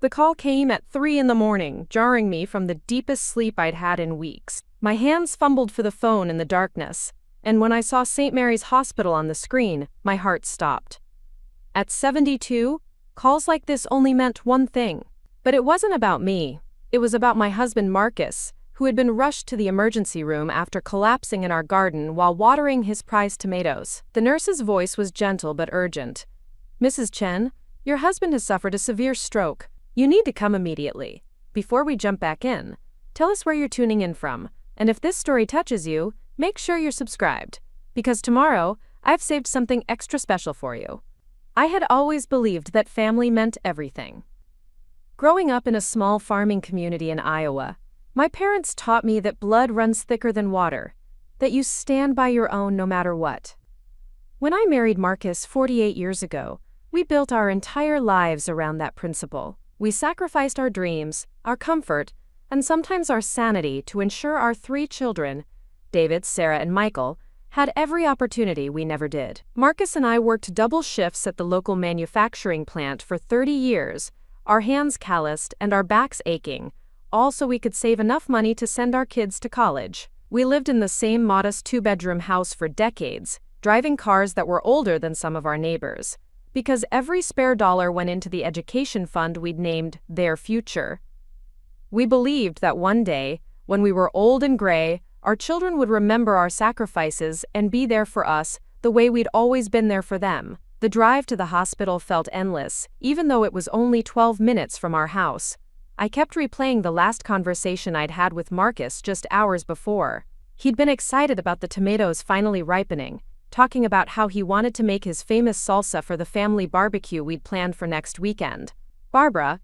The call came at 3 in the morning, jarring me from the deepest sleep I'd had in weeks. My hands fumbled for the phone in the darkness, and when I saw St. Mary's Hospital on the screen, my heart stopped. At 72, calls like this only meant one thing. But it wasn't about me. It was about my husband Marcus, who had been rushed to the emergency room after collapsing in our garden while watering his prized tomatoes. The nurse's voice was gentle but urgent. "Mrs. Chen, your husband has suffered a severe stroke. You need to come immediately. Before we jump back in, tell us where you're tuning in from, and if this story touches you, make sure you're subscribed, because tomorrow, I've saved something extra special for you." I had always believed that family meant everything. Growing up in a small farming community in Iowa, my parents taught me that blood runs thicker than water, that you stand by your own no matter what. When I married Marcus 48 years ago, we built our entire lives around that principle. We sacrificed our dreams, our comfort, and sometimes our sanity to ensure our 3 children, David, Sarah, and Michael, had every opportunity we never did. Marcus and I worked double shifts at the local manufacturing plant for 30 years, our hands calloused and our backs aching, all so we could save enough money to send our kids to college. We lived in the same modest 2-bedroom house for decades, driving cars that were older than some of our neighbors, because every spare dollar went into the education fund we'd named Their Future. We believed that one day, when we were old and gray, our children would remember our sacrifices and be there for us the way we'd always been there for them. The drive to the hospital felt endless, even though it was only 12 minutes from our house. I kept replaying the last conversation I'd had with Marcus just hours before. He'd been excited about the tomatoes finally ripening, talking about how he wanted to make his famous salsa for the family barbecue we'd planned for next weekend. "Barbara,"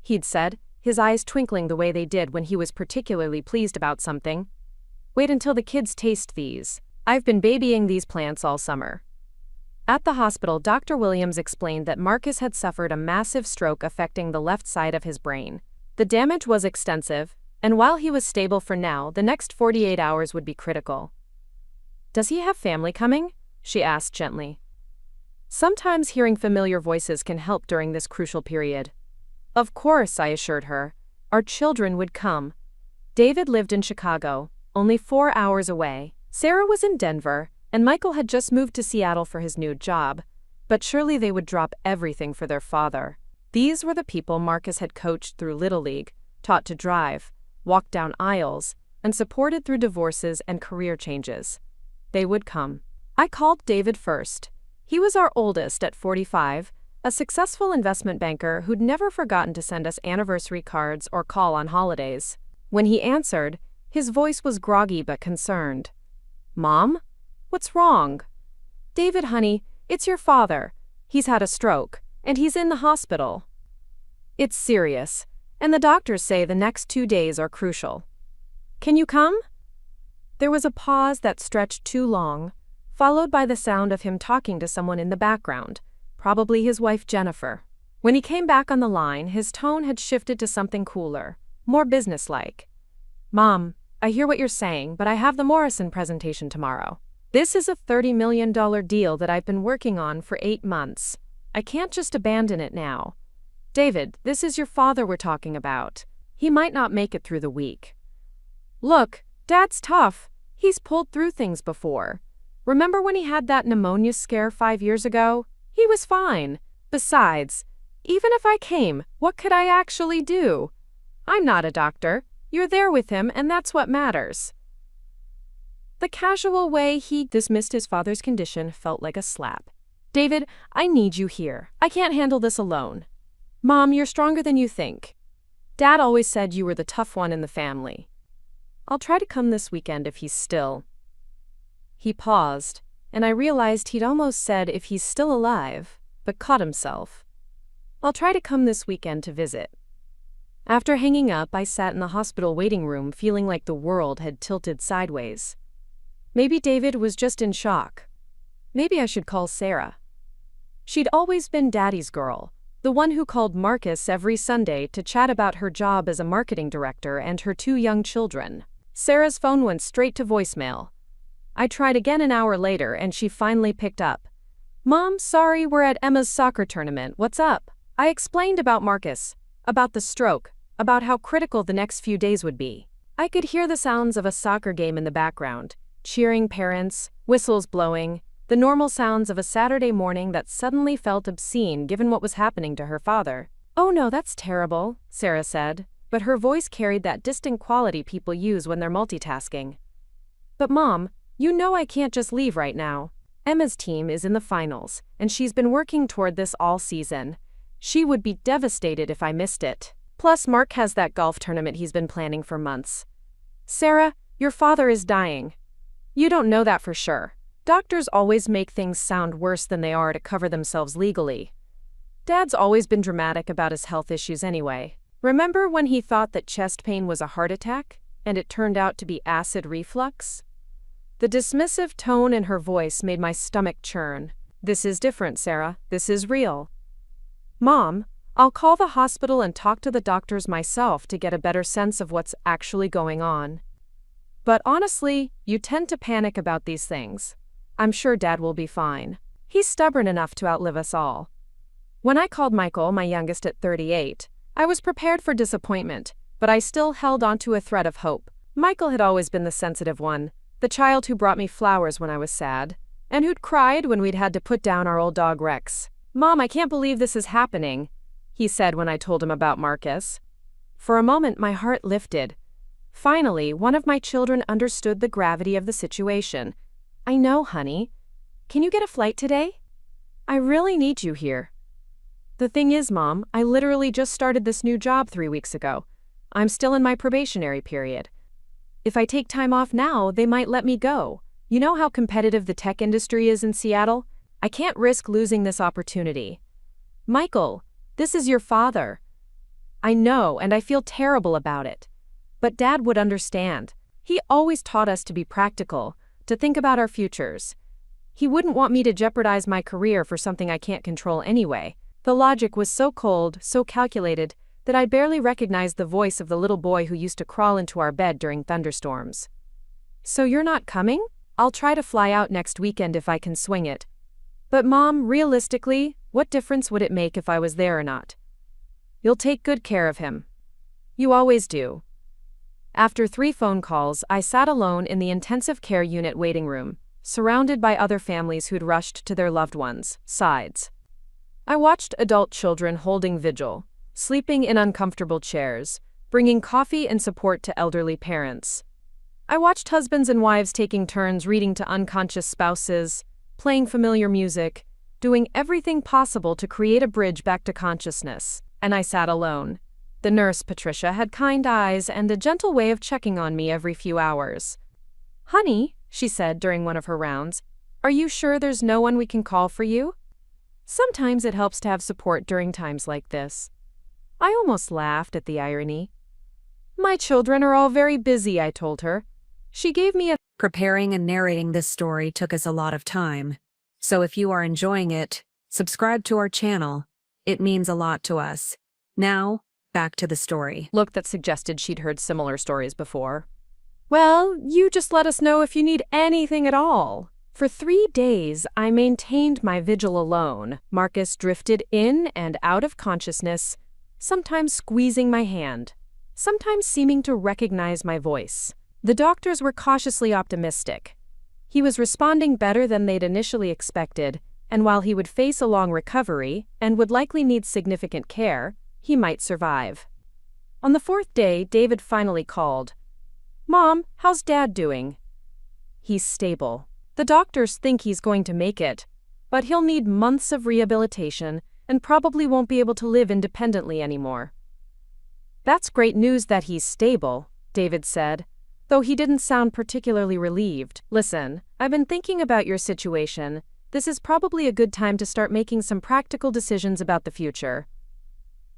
he'd said, his eyes twinkling the way they did when he was particularly pleased about something, "wait until the kids taste these. I've been babying these plants all summer." At the hospital, Dr. Williams explained that Marcus had suffered a massive stroke affecting the left side of his brain. The damage was extensive, and while he was stable for now, the next 48 hours would be critical. "Does he have family coming?" she asked gently. Sometimes hearing familiar voices can help during this crucial period. "Of course," I assured her. "Our children would come." David lived in Chicago, only 4 hours away. Sarah was in Denver, and Michael had just moved to Seattle for his new job. But surely they would drop everything for their father. These were the people Marcus had coached through Little League, taught to drive, walked down aisles, and supported through divorces and career changes. They would come. I called David first. He was our oldest at 45, a successful investment banker who'd never forgotten to send us anniversary cards or call on holidays. When he answered, his voice was groggy but concerned. "Mom? What's wrong?" "David, honey, it's your father. He's had a stroke, and he's in the hospital. It's serious, and the doctors say the next 2 days are crucial. Can you come?" There was a pause that stretched too long, followed by the sound of him talking to someone in the background, probably his wife Jennifer. When he came back on the line, his tone had shifted to something cooler, more businesslike. "Mom, I hear what you're saying, but I have the Morrison presentation tomorrow. This is a $30 million deal that I've been working on for 8 months. I can't just abandon it now. David, this is your father we're talking about. He might not make it through the week." "Look, Dad's tough. He's pulled through things before. Remember when he had that pneumonia scare 5 years ago? He was fine. Besides, even if I came, what could I actually do? I'm not a doctor. You're there with him, and that's what matters." The casual way he dismissed his father's condition felt like a slap. "David, I need you here. I can't handle this alone. Mom, you're stronger than you think. Dad always said you were the tough one in the family. I'll try to come this weekend if he's still." He paused, and I realized he'd almost said if he's still alive, but caught himself. "I'll try to come this weekend to visit." After hanging up, I sat in the hospital waiting room feeling like the world had tilted sideways. Maybe David was just in shock. Maybe I should call Sarah. She'd always been Daddy's girl, the one who called Marcus every Sunday to chat about her job as a marketing director and her 2 young children. Sarah's phone went straight to voicemail. I tried again an hour later and she finally picked up. "Mom, sorry, we're at Emma's soccer tournament. What's up?" I explained about Marcus. about the stroke, about how critical the next few days would be. I could hear the sounds of a soccer game in the background, cheering parents, whistles blowing, the normal sounds of a Saturday morning that suddenly felt obscene given what was happening to her father. "Oh no, that's terrible," Sarah said, but her voice carried that distant quality people use when they're multitasking. "But Mom, you know I can't just leave right now. Emma's team is in the finals, and she's been working toward this all season. She would be devastated if I missed it. Plus, Mark has that golf tournament he's been planning for months. Sarah, your father is dying. You don't know that for sure. Doctors always make things sound worse than they are to cover themselves legally. Dad's always been dramatic about his health issues anyway. Remember when he thought that chest pain was a heart attack, and it turned out to be acid reflux?" The dismissive tone in her voice made my stomach churn. "This is different, Sarah. This is real." "Mom, I'll call the hospital and talk to the doctors myself to get a better sense of what's actually going on. But honestly, you tend to panic about these things. I'm sure Dad will be fine. He's stubborn enough to outlive us all." When I called Michael, my youngest at 38, I was prepared for disappointment, but I still held onto a thread of hope. Michael had always been the sensitive one, the child who brought me flowers when I was sad, and who'd cried when we'd had to put down our old dog Rex. "Mom, I can't believe this is happening," he said when I told him about Marcus. For a moment, my heart lifted. Finally, one of my children understood the gravity of the situation. "I know, honey. Can you get a flight today? I really need you here." "The thing is, Mom, I literally just started this new job 3 weeks ago. I'm still in my probationary period. If I take time off now, they might let me go. You know how competitive the tech industry is in Seattle? I can't risk losing this opportunity." "Michael, this is your father." "I know, and I feel terrible about it. But Dad would understand. He always taught us to be practical, to think about our futures. He wouldn't want me to jeopardize my career for something I can't control anyway." The logic was so cold, so calculated, that I barely recognized the voice of the little boy who used to crawl into our bed during thunderstorms. "So you're not coming? I'll try to fly out next weekend if I can swing it. But Mom, realistically, what difference would it make if I was there or not? You'll take good care of him. You always do." After 3 phone calls, I sat alone in the intensive care unit waiting room, surrounded by other families who'd rushed to their loved ones' sides. I watched adult children holding vigil, sleeping in uncomfortable chairs, bringing coffee and support to elderly parents. I watched husbands and wives taking turns reading to unconscious spouses, playing familiar music, doing everything possible to create a bridge back to consciousness, and I sat alone. The nurse, Patricia, had kind eyes and a gentle way of checking on me every few hours. "Honey," she said during one of her rounds, "are you sure there's no one we can call for you? Sometimes it helps to have support during times like this." I almost laughed at the irony. "My children are all very busy," I told her. She gave me a Preparing and narrating this story took us a lot of time. So if you are enjoying it, subscribe to our channel. It means a lot to us. Now, back to the story. look that suggested she'd heard similar stories before. "Well, you just let us know if you need anything at all." For 3 days, I maintained my vigil alone. Marcus drifted in and out of consciousness, sometimes squeezing my hand, sometimes seeming to recognize my voice. The doctors were cautiously optimistic. He was responding better than they'd initially expected, and while he would face a long recovery and would likely need significant care, he might survive. On the 4th day, David finally called. "Mom, how's Dad doing?" "He's stable. The doctors think he's going to make it, but he'll need months of rehabilitation and probably won't be able to live independently anymore." "That's great news that he's stable," David said, though he didn't sound particularly relieved. "Listen, I've been thinking about your situation. This is probably a good time to start making some practical decisions about the future."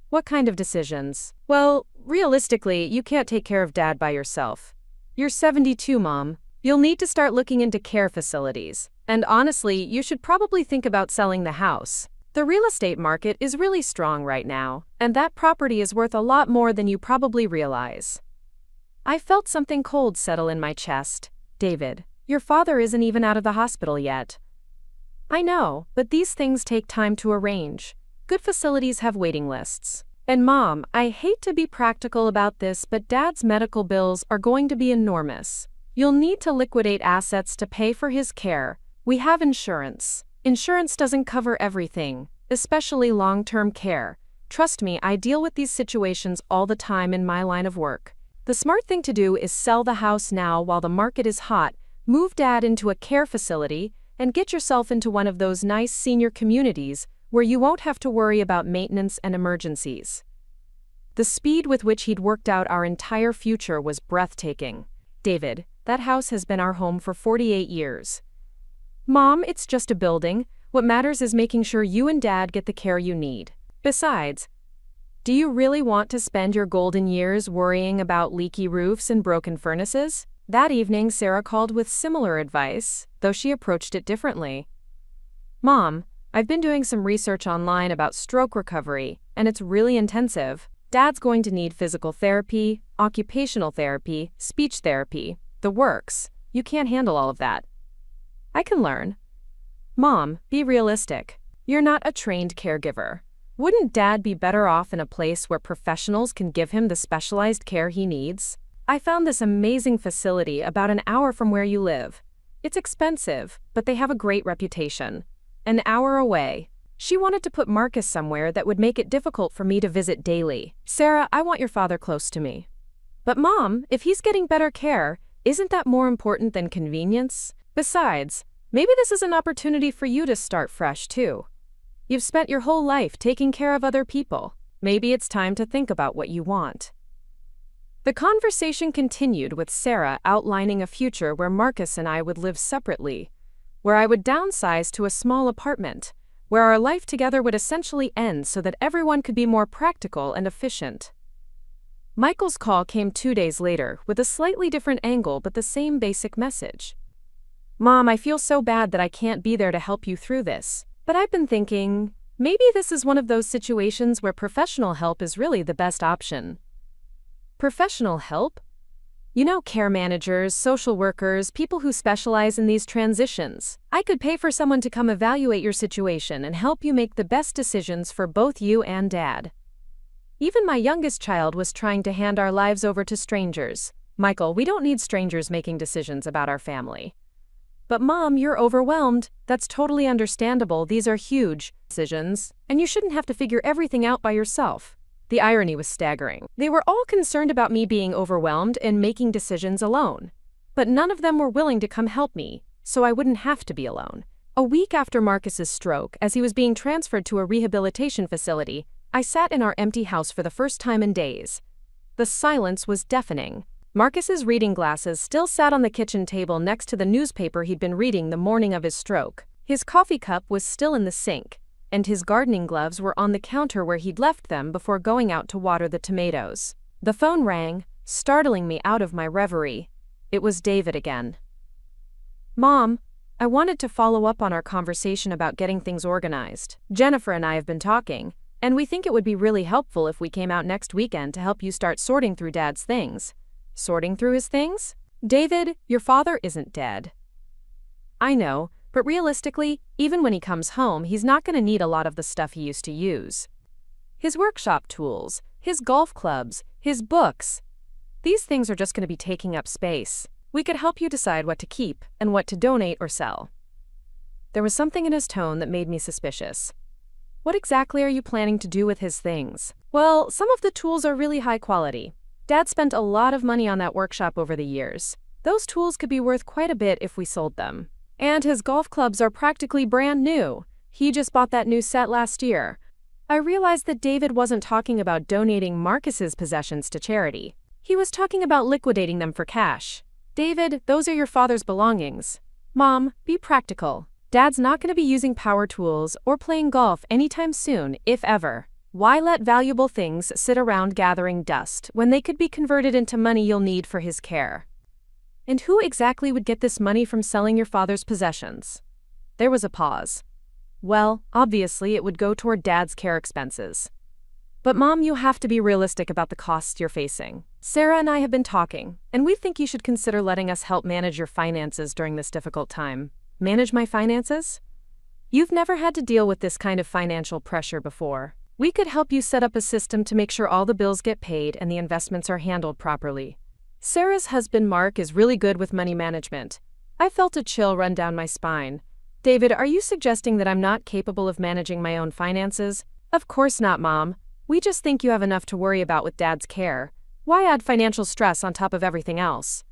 "What kind of decisions?" "Well, realistically, you can't take care of Dad by yourself. You're 72, Mom. You'll need to start looking into care facilities. And honestly, you should probably think about selling the house. The real estate market is really strong right now, and that property is worth a lot more than you probably realize." I felt something cold settle in my chest. "David, your father isn't even out of the hospital yet." "I know, but these things take time to arrange. Good facilities have waiting lists. And Mom, I hate to be practical about this, but Dad's medical bills are going to be enormous. You'll need to liquidate assets to pay for his care. We have insurance. Insurance doesn't cover everything, especially long-term care. Trust me, I deal with these situations all the time in my line of work. The smart thing to do is sell the house now while the market is hot, move Dad into a care facility, and get yourself into one of those nice senior communities where you won't have to worry about maintenance and emergencies. The speed with which he'd worked out our entire future was breathtaking. David, that house has been our home for 48 years. Mom, it's just a building. What matters is making sure you and Dad get the care you need. Besides, do you really want to spend your golden years worrying about leaky roofs and broken furnaces? That evening, Sarah called with similar advice, though she approached it differently. Mom, I've been doing some research online about stroke recovery, and it's really intensive. Dad's going to need physical therapy, occupational therapy, speech therapy, the works. You can't handle all of that. I can learn. Mom, be realistic. You're not a trained caregiver. Wouldn't Dad be better off in a place where professionals can give him the specialized care he needs? I found this amazing facility about an hour from where you live. It's expensive, but they have a great reputation. An hour away. She wanted to put Marcus somewhere that would make it difficult for me to visit daily. Sarah, I want your father close to me. But Mom, if he's getting better care, isn't that more important than convenience? Besides, maybe this is an opportunity for you to start fresh too. You've spent your whole life taking care of other people. Maybe it's time to think about what you want. The conversation continued with Sarah outlining a future where Marcus and I would live separately, where I would downsize to a small apartment, where our life together would essentially end so that everyone could be more practical and efficient. Michael's call came 2 days later with a slightly different angle but the same basic message. Mom, I feel so bad that I can't be there to help you through this. But I've been thinking, maybe this is one of those situations where professional help is really the best option. Professional help? You know, care managers, social workers, people who specialize in these transitions. I could pay for someone to come evaluate your situation and help you make the best decisions for both you and Dad. Even my youngest child was trying to hand our lives over to strangers. Michael, we don't need strangers making decisions about our family. But Mom, you're overwhelmed. That's totally understandable. These are huge decisions, and you shouldn't have to figure everything out by yourself. The irony was staggering. They were all concerned about me being overwhelmed and making decisions alone. But none of them were willing to come help me, so I wouldn't have to be alone. A week after Marcus's stroke, as he was being transferred to a rehabilitation facility, I sat in our empty house for the first time in days. The silence was deafening. Marcus's reading glasses still sat on the kitchen table next to the newspaper he'd been reading the morning of his stroke. His coffee cup was still in the sink, and his gardening gloves were on the counter where he'd left them before going out to water the tomatoes. The phone rang, startling me out of my reverie. It was David again. Mom, I wanted to follow up on our conversation about getting things organized. Jennifer and I have been talking, and we think it would be really helpful if we came out next weekend to help you start sorting through Dad's things. Sorting through his things? David, your father isn't dead. I know, but realistically, even when he comes home, he's not going to need a lot of the stuff he used to use. His workshop tools, his golf clubs, his books. These things are just going to be taking up space. We could help you decide what to keep and what to donate or sell. There was something in his tone that made me suspicious. What exactly are you planning to do with his things? Well, some of the tools are really high quality. Dad spent a lot of money on that workshop over the years. Those tools could be worth quite a bit if we sold them. And his golf clubs are practically brand new. He just bought that new set last year. I realized that David wasn't talking about donating Marcus's possessions to charity. He was talking about liquidating them for cash. David, those are your father's belongings. Mom, be practical. Dad's not going to be using power tools or playing golf anytime soon, if ever. Why let valuable things sit around gathering dust when they could be converted into money you'll need for his care? And who exactly would get this money from selling your father's possessions? There was a pause. Well, obviously it would go toward Dad's care expenses. But Mom, you have to be realistic about the costs you're facing. Sarah and I have been talking, and we think you should consider letting us help manage your finances during this difficult time. Manage my finances? You've never had to deal with this kind of financial pressure before. We could help you set up a system to make sure all the bills get paid and the investments are handled properly. Sarah's husband Mark is really good with money management. I felt a chill run down my spine. David, are you suggesting that I'm not capable of managing my own finances? Of course not, Mom. We just think you have enough to worry about with Dad's care. Why add financial stress on top of everything else?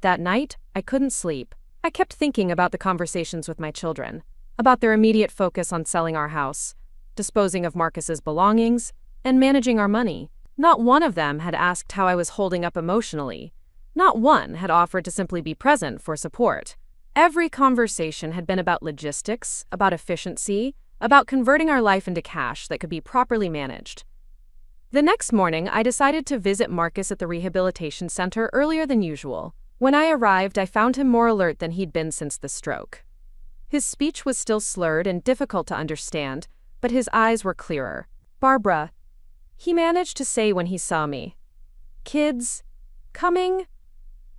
That night, I couldn't sleep. I kept thinking about the conversations with my children, about their immediate focus on selling our house, disposing of Marcus's belongings, and managing our money. Not one of them had asked how I was holding up emotionally. Not one had offered to simply be present for support. Every conversation had been about logistics, about efficiency, about converting our life into cash that could be properly managed. The next morning, I decided to visit Marcus at the rehabilitation center earlier than usual. When I arrived, I found him more alert than he'd been since the stroke. His speech was still slurred and difficult to understand, but his eyes were clearer. Barbara, he managed to say when he saw me. Kids? Coming?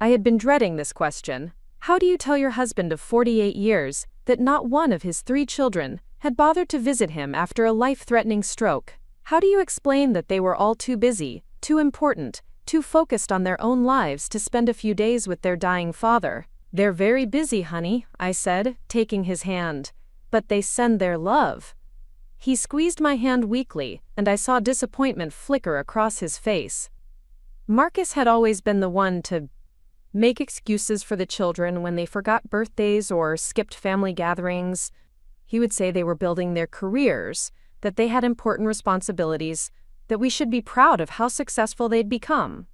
I had been dreading this question. How do you tell your husband of 48 years that not one of his 3 children had bothered to visit him after a life-threatening stroke? How do you explain that they were all too busy, too important, too focused on their own lives to spend a few days with their dying father? They're very busy, honey, I said, taking his hand. But they send their love. He squeezed my hand weakly, and I saw disappointment flicker across his face. Marcus had always been the one to make excuses for the children when they forgot birthdays or skipped family gatherings. He would say they were building their careers, that they had important responsibilities, that we should be proud of how successful they'd become.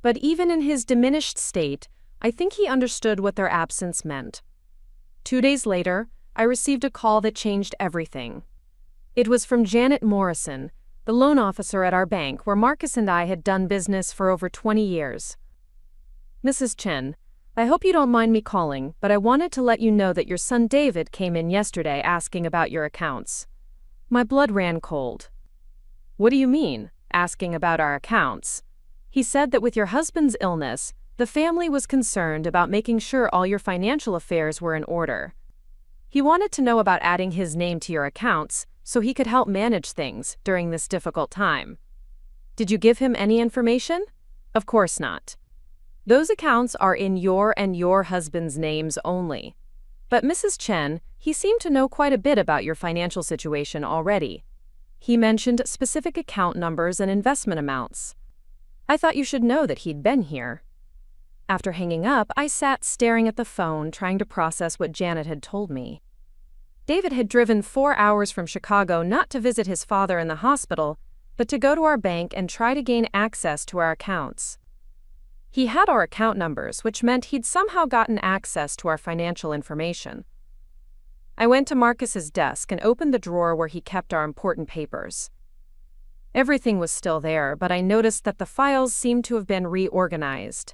But even in his diminished state, I think he understood what their absence meant. 2 days later, I received a call that changed everything. It was from Janet Morrison, the loan officer at our bank where Marcus and I had done business for over 20 years. Mrs. Chen, I hope you don't mind me calling, but I wanted to let you know that your son David came in yesterday asking about your accounts. My blood ran cold. What do you mean, asking about our accounts? He said that with your husband's illness, the family was concerned about making sure all your financial affairs were in order. He wanted to know about adding his name to your accounts so he could help manage things during this difficult time. Did you give him any information? Of course not. Those accounts are in your and your husband's names only. But Mrs. Chen, he seemed to know quite a bit about your financial situation already. He mentioned specific account numbers and investment amounts. I thought you should know that he'd been here. After hanging up, I sat staring at the phone, trying to process what Janet had told me. David had driven 4 hours from Chicago not to visit his father in the hospital, but to go to our bank and try to gain access to our accounts. He had our account numbers, which meant he'd somehow gotten access to our financial information. I went to Marcus's desk and opened the drawer where he kept our important papers. Everything was still there, but I noticed that the files seemed to have been reorganized.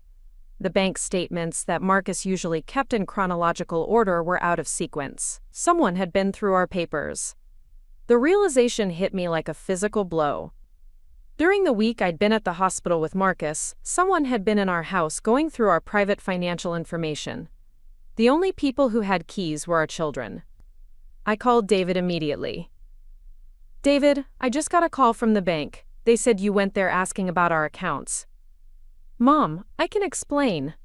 The bank statements that Marcus usually kept in chronological order were out of sequence. Someone had been through our papers. The realization hit me like a physical blow. During the week I'd been at the hospital with Marcus, someone had been in our house going through our private financial information. The only people who had keys were our children. I called David immediately. David, I just got a call from the bank. They said you went there asking about our accounts. Mom, I can explain.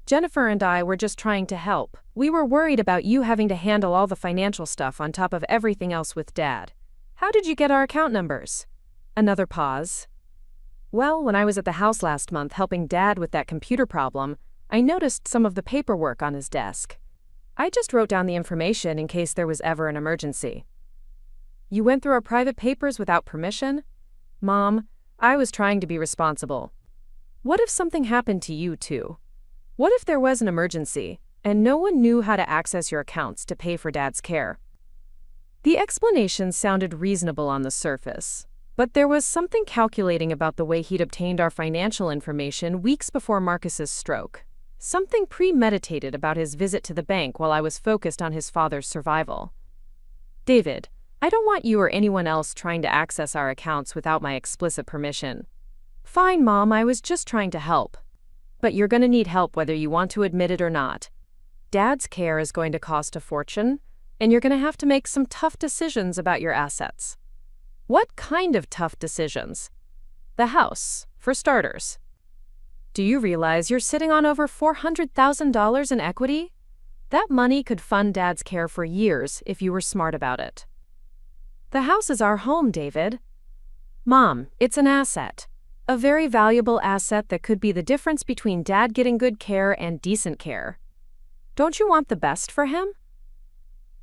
Jennifer and I were just trying to help. We were worried about you having to handle all the financial stuff on top of everything else with Dad. How did you get our account numbers? Another pause. Well, when I was at the house last month helping Dad with that computer problem, I noticed some of the paperwork on his desk. I just wrote down the information in case there was ever an emergency. You went through our private papers without permission? Mom, I was trying to be responsible. What if something happened to you too? What if there was an emergency, and no one knew how to access your accounts to pay for Dad's care? The explanation sounded reasonable on the surface, but there was something calculating about the way he'd obtained our financial information weeks before Marcus's stroke. Something premeditated about his visit to the bank while I was focused on his father's survival. David, I don't want you or anyone else trying to access our accounts without my explicit permission. Fine, Mom, I was just trying to help. But you're going to need help whether you want to admit it or not. Dad's care is going to cost a fortune, and you're going to have to make some tough decisions about your assets. What kind of tough decisions? The house, for starters. Do you realize you're sitting on over $400,000 in equity? That money could fund Dad's care for years if you were smart about it. The house is our home, David. Mom, it's an asset. A very valuable asset that could be the difference between Dad getting good care and decent care. Don't you want the best for him?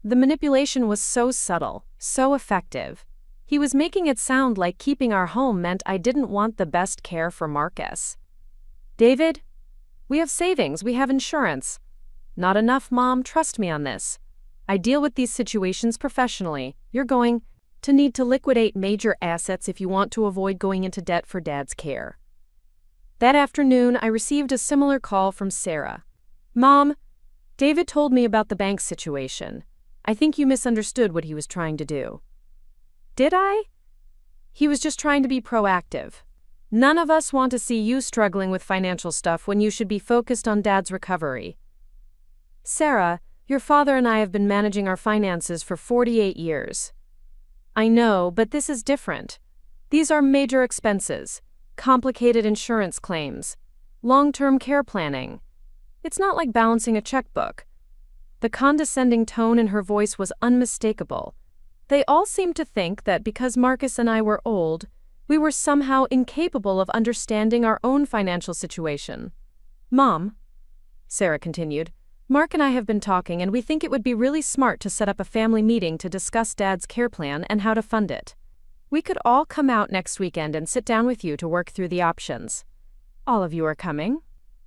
The manipulation was so subtle, so effective. He was making it sound like keeping our home meant I didn't want the best care for Marcus. David, we have savings, we have insurance. Not enough, Mom, trust me on this. I deal with these situations professionally. You're going to need to liquidate major assets if you want to avoid going into debt for Dad's care. That afternoon, I received a similar call from Sarah. Mom, David told me about the bank situation. I think you misunderstood what he was trying to do. Did I? He was just trying to be proactive. None of us want to see you struggling with financial stuff when you should be focused on Dad's recovery. Sarah, your father and I have been managing our finances for 48 years. I know, but this is different. These are major expenses, complicated insurance claims, long-term care planning. It's not like balancing a checkbook. The condescending tone in her voice was unmistakable. They all seemed to think that because Marcus and I were old, we were somehow incapable of understanding our own financial situation. Mom, Sarah continued, Mark and I have been talking and we think it would be really smart to set up a family meeting to discuss Dad's care plan and how to fund it. We could all come out next weekend and sit down with you to work through the options. All of you are coming?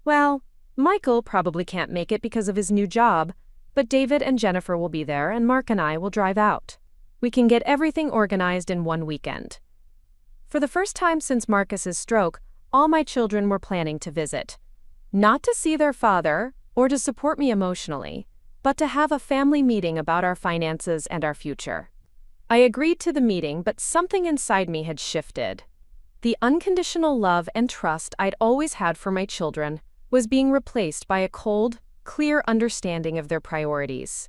Well, Michael probably can't make it because of his new job, but David and Jennifer will be there and Mark and I will drive out. We can get everything organized in one weekend. For the first time since Marcus's stroke, all my children were planning to visit. Not to see their father, or to support me emotionally, but to have a family meeting about our finances and our future. I agreed to the meeting, but something inside me had shifted. The unconditional love and trust I'd always had for my children was being replaced by a cold, clear understanding of their priorities.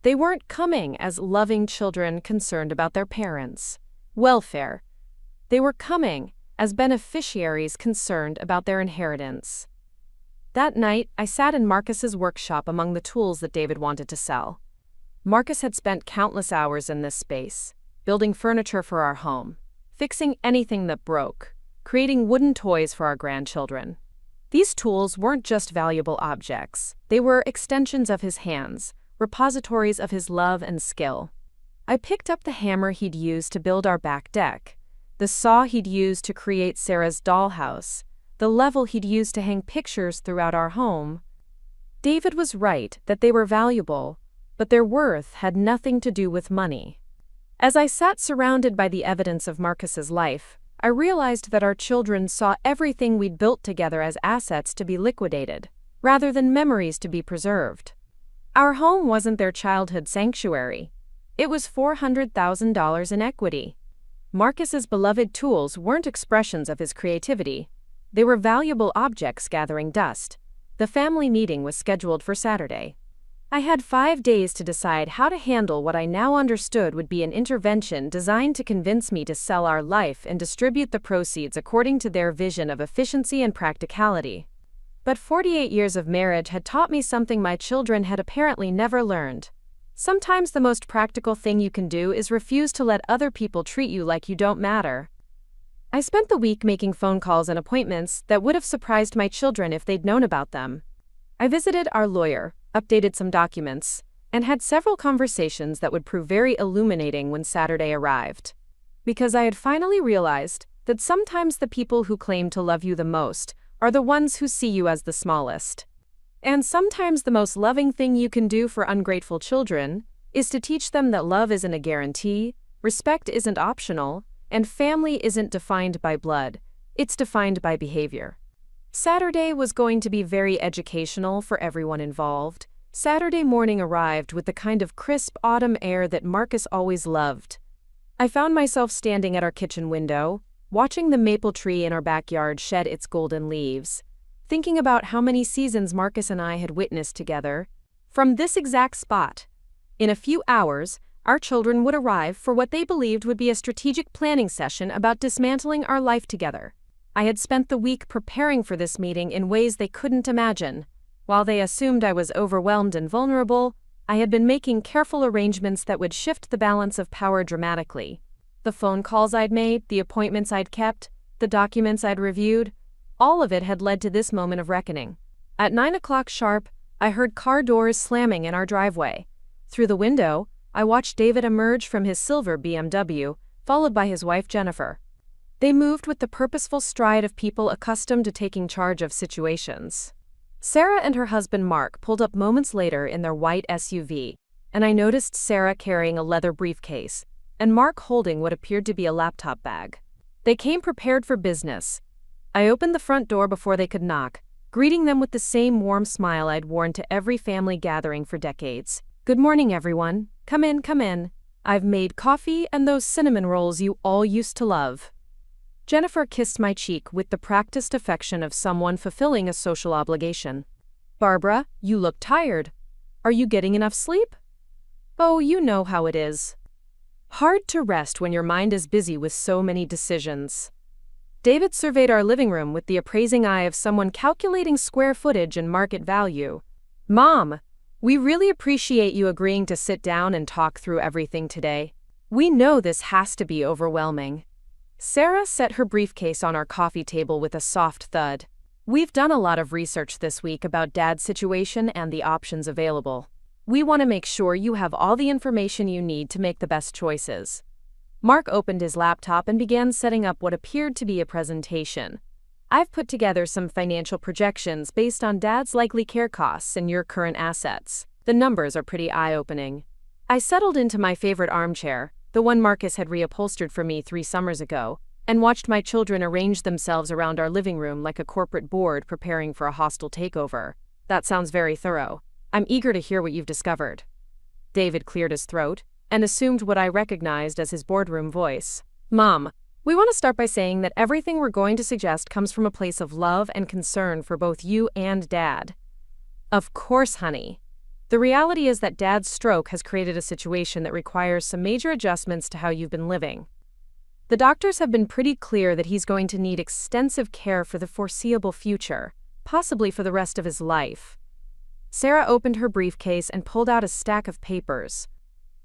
They weren't coming as loving children concerned about their parents' welfare. They were coming as beneficiaries concerned about their inheritance. That night, I sat in Marcus's workshop among the tools that David wanted to sell. Marcus had spent countless hours in this space, building furniture for our home, fixing anything that broke, creating wooden toys for our grandchildren. These tools weren't just valuable objects, they were extensions of his hands, repositories of his love and skill. I picked up the hammer he'd used to build our back deck, the saw he'd used to create Sarah's dollhouse, the level he'd used to hang pictures throughout our home. David was right that they were valuable, but their worth had nothing to do with money. As I sat surrounded by the evidence of Marcus's life, I realized that our children saw everything we'd built together as assets to be liquidated, rather than memories to be preserved. Our home wasn't their childhood sanctuary. It was $400,000 in equity. Marcus's beloved tools weren't expressions of his creativity. They were valuable objects gathering dust. The family meeting was scheduled for Saturday. I had 5 days to decide how to handle what I now understood would be an intervention designed to convince me to sell our life and distribute the proceeds according to their vision of efficiency and practicality. But 48 years of marriage had taught me something my children had apparently never learned. Sometimes the most practical thing you can do is refuse to let other people treat you like you don't matter. I spent the week making phone calls and appointments that would have surprised my children if they'd known about them. I visited our lawyer, updated some documents, and had several conversations that would prove very illuminating when Saturday arrived. Because I had finally realized that sometimes the people who claim to love you the most are the ones who see you as the smallest. And sometimes the most loving thing you can do for ungrateful children is to teach them that love isn't a guarantee, respect isn't optional, and family isn't defined by blood, it's defined by behavior. Saturday was going to be very educational for everyone involved. Saturday morning arrived with the kind of crisp autumn air that Marcus always loved. I found myself standing at our kitchen window, watching the maple tree in our backyard shed its golden leaves, thinking about how many seasons Marcus and I had witnessed together. From this exact spot. In a few hours, Our children would arrive for what they believed would be a strategic planning session about dismantling our life together. I had spent the week preparing for this meeting in ways they couldn't imagine. While they assumed I was overwhelmed and vulnerable, I had been making careful arrangements that would shift the balance of power dramatically. The phone calls I'd made, the appointments I'd kept, the documents I'd reviewed, all of it had led to this moment of reckoning. At 9 o'clock sharp, I heard car doors slamming in our driveway. Through the window, I watched David emerge from his silver BMW, followed by his wife Jennifer. They moved with the purposeful stride of people accustomed to taking charge of situations. Sarah and her husband Mark pulled up moments later in their white SUV, and I noticed Sarah carrying a leather briefcase, and Mark holding what appeared to be a laptop bag. They came prepared for business. I opened the front door before they could knock, greeting them with the same warm smile I'd worn to every family gathering for decades. "Good morning, everyone. Come in, come in. I've made coffee and those cinnamon rolls you all used to love." Jennifer kissed my cheek with the practiced affection of someone fulfilling a social obligation. "Barbara, you look tired. Are you getting enough sleep?" "Oh, you know how it is. Hard to rest when your mind is busy with so many decisions." David surveyed our living room with the appraising eye of someone calculating square footage and market value. "Mom, we really appreciate you agreeing to sit down and talk through everything today. We know this has to be overwhelming." Sarah set her briefcase on our coffee table with a soft thud. "We've done a lot of research this week about Dad's situation and the options available. We want to make sure you have all the information you need to make the best choices." Mark opened his laptop and began setting up what appeared to be a presentation. "I've put together some financial projections based on Dad's likely care costs and your current assets. The numbers are pretty eye-opening." I settled into my favorite armchair, the one Marcus had reupholstered for me 3 summers ago, and watched my children arrange themselves around our living room like a corporate board preparing for a hostile takeover. "That sounds very thorough. I'm eager to hear what you've discovered." David cleared his throat and assumed what I recognized as his boardroom voice. "Mom, we want to start by saying that everything we're going to suggest comes from a place of love and concern for both you and Dad." "Of course, honey. The reality is that Dad's stroke has created a situation that requires some major adjustments to how you've been living. The doctors have been pretty clear that he's going to need extensive care for the foreseeable future, possibly for the rest of his life." Sarah opened her briefcase and pulled out a stack of papers.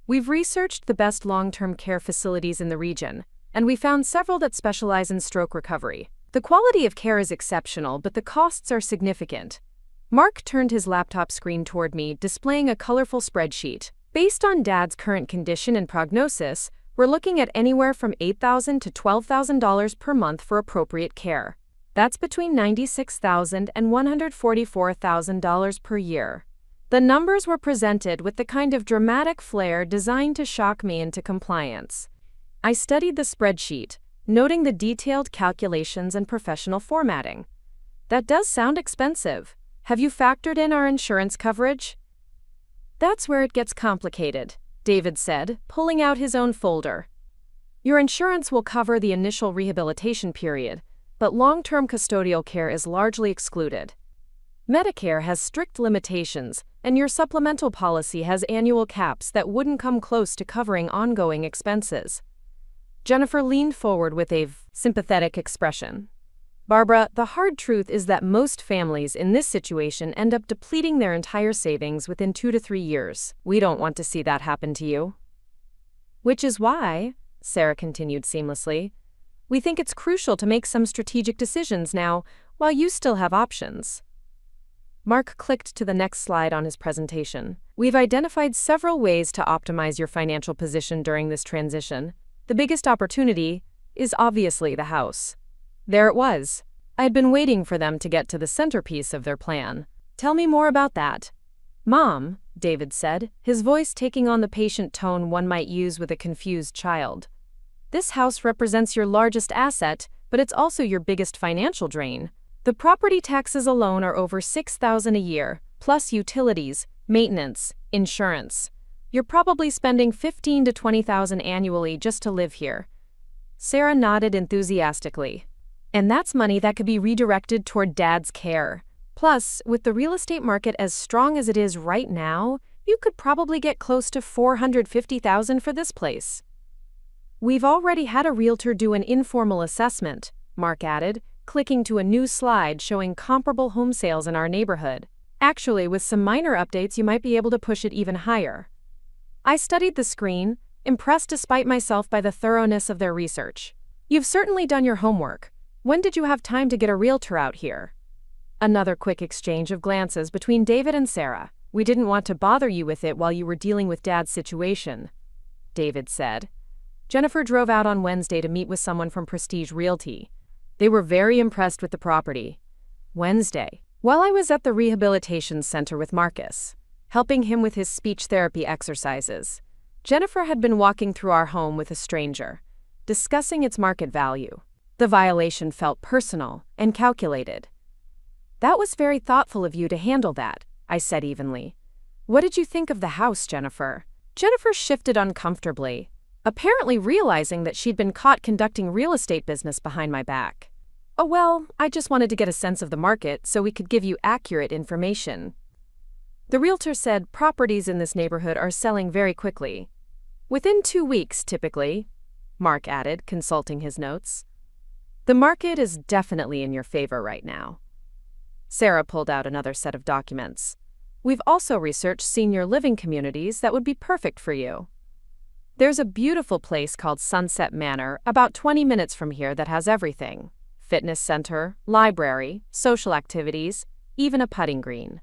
"We've researched the best long-term care facilities in the region, and we found several that specialize in stroke recovery. The quality of care is exceptional, but the costs are significant." Mark turned his laptop screen toward me, displaying a colorful spreadsheet. "Based on Dad's current condition and prognosis, we're looking at anywhere from $8,000 to $12,000 per month for appropriate care. That's between $96,000 and $144,000 per year." The numbers were presented with the kind of dramatic flair designed to shock me into compliance. I studied the spreadsheet, noting the detailed calculations and professional formatting. "That does sound expensive. Have you factored in our insurance coverage?" "That's where it gets complicated," David said, pulling out his own folder. "Your insurance will cover the initial rehabilitation period, but long-term custodial care is largely excluded. Medicare has strict limitations, and your supplemental policy has annual caps that wouldn't come close to covering ongoing expenses." Jennifer leaned forward with a sympathetic expression. "Barbara, the hard truth is that most families in this situation end up depleting their entire savings within 2 to 3 years. We don't want to see that happen to you." "Which is why," Sarah continued seamlessly, "we think it's crucial to make some strategic decisions now, while you still have options." Mark clicked to the next slide on his presentation. "We've identified several ways to optimize your financial position during this transition. The biggest opportunity is obviously the house." There it was. I had been waiting for them to get to the centerpiece of their plan. "Tell me more about that." "Mom," David said, his voice taking on the patient tone one might use with a confused child, "this house represents your largest asset, but it's also your biggest financial drain. The property taxes alone are over $6,000 a year, plus utilities, maintenance, insurance. You're probably spending $15,000 to $20,000 annually just to live here." Sarah nodded enthusiastically. "And that's money that could be redirected toward Dad's care. Plus, with the real estate market as strong as it is right now, You could probably get close to $450,000 for this place. We've already had a realtor do an informal assessment, Mark added, clicking to a new slide showing comparable home sales in our neighborhood. Actually, with some minor updates, you might be able to push it even higher. I studied the screen, impressed despite myself by the thoroughness of their research. You've certainly done your homework. When did you have time to get a realtor out here? Another quick exchange of glances between David and Sarah. We didn't want to bother you with it while you were dealing with Dad's situation, David said. Jennifer drove out on Wednesday to meet with someone from Prestige Realty. They were very impressed with the property. Wednesday, while I was at the rehabilitation center with Marcus, helping him with his speech therapy exercises, Jennifer had been walking through our home with a stranger, discussing its market value. The violation felt personal and calculated. That was very thoughtful of you to handle that, I said evenly. What did you think of the house, Jennifer? Jennifer shifted uncomfortably, apparently realizing that she'd been caught conducting real estate business behind my back. Oh well, I just wanted to get a sense of the market so we could give you accurate information. The realtor said properties in this neighborhood are selling very quickly. Within 2 weeks, typically, Mark added, consulting his notes. The market is definitely in your favor right now. Sarah pulled out another set of documents. We've also researched senior living communities that would be perfect for you. There's a beautiful place called Sunset Manor about 20 minutes from here that has everything. Fitness center, library, social activities, even a putting green.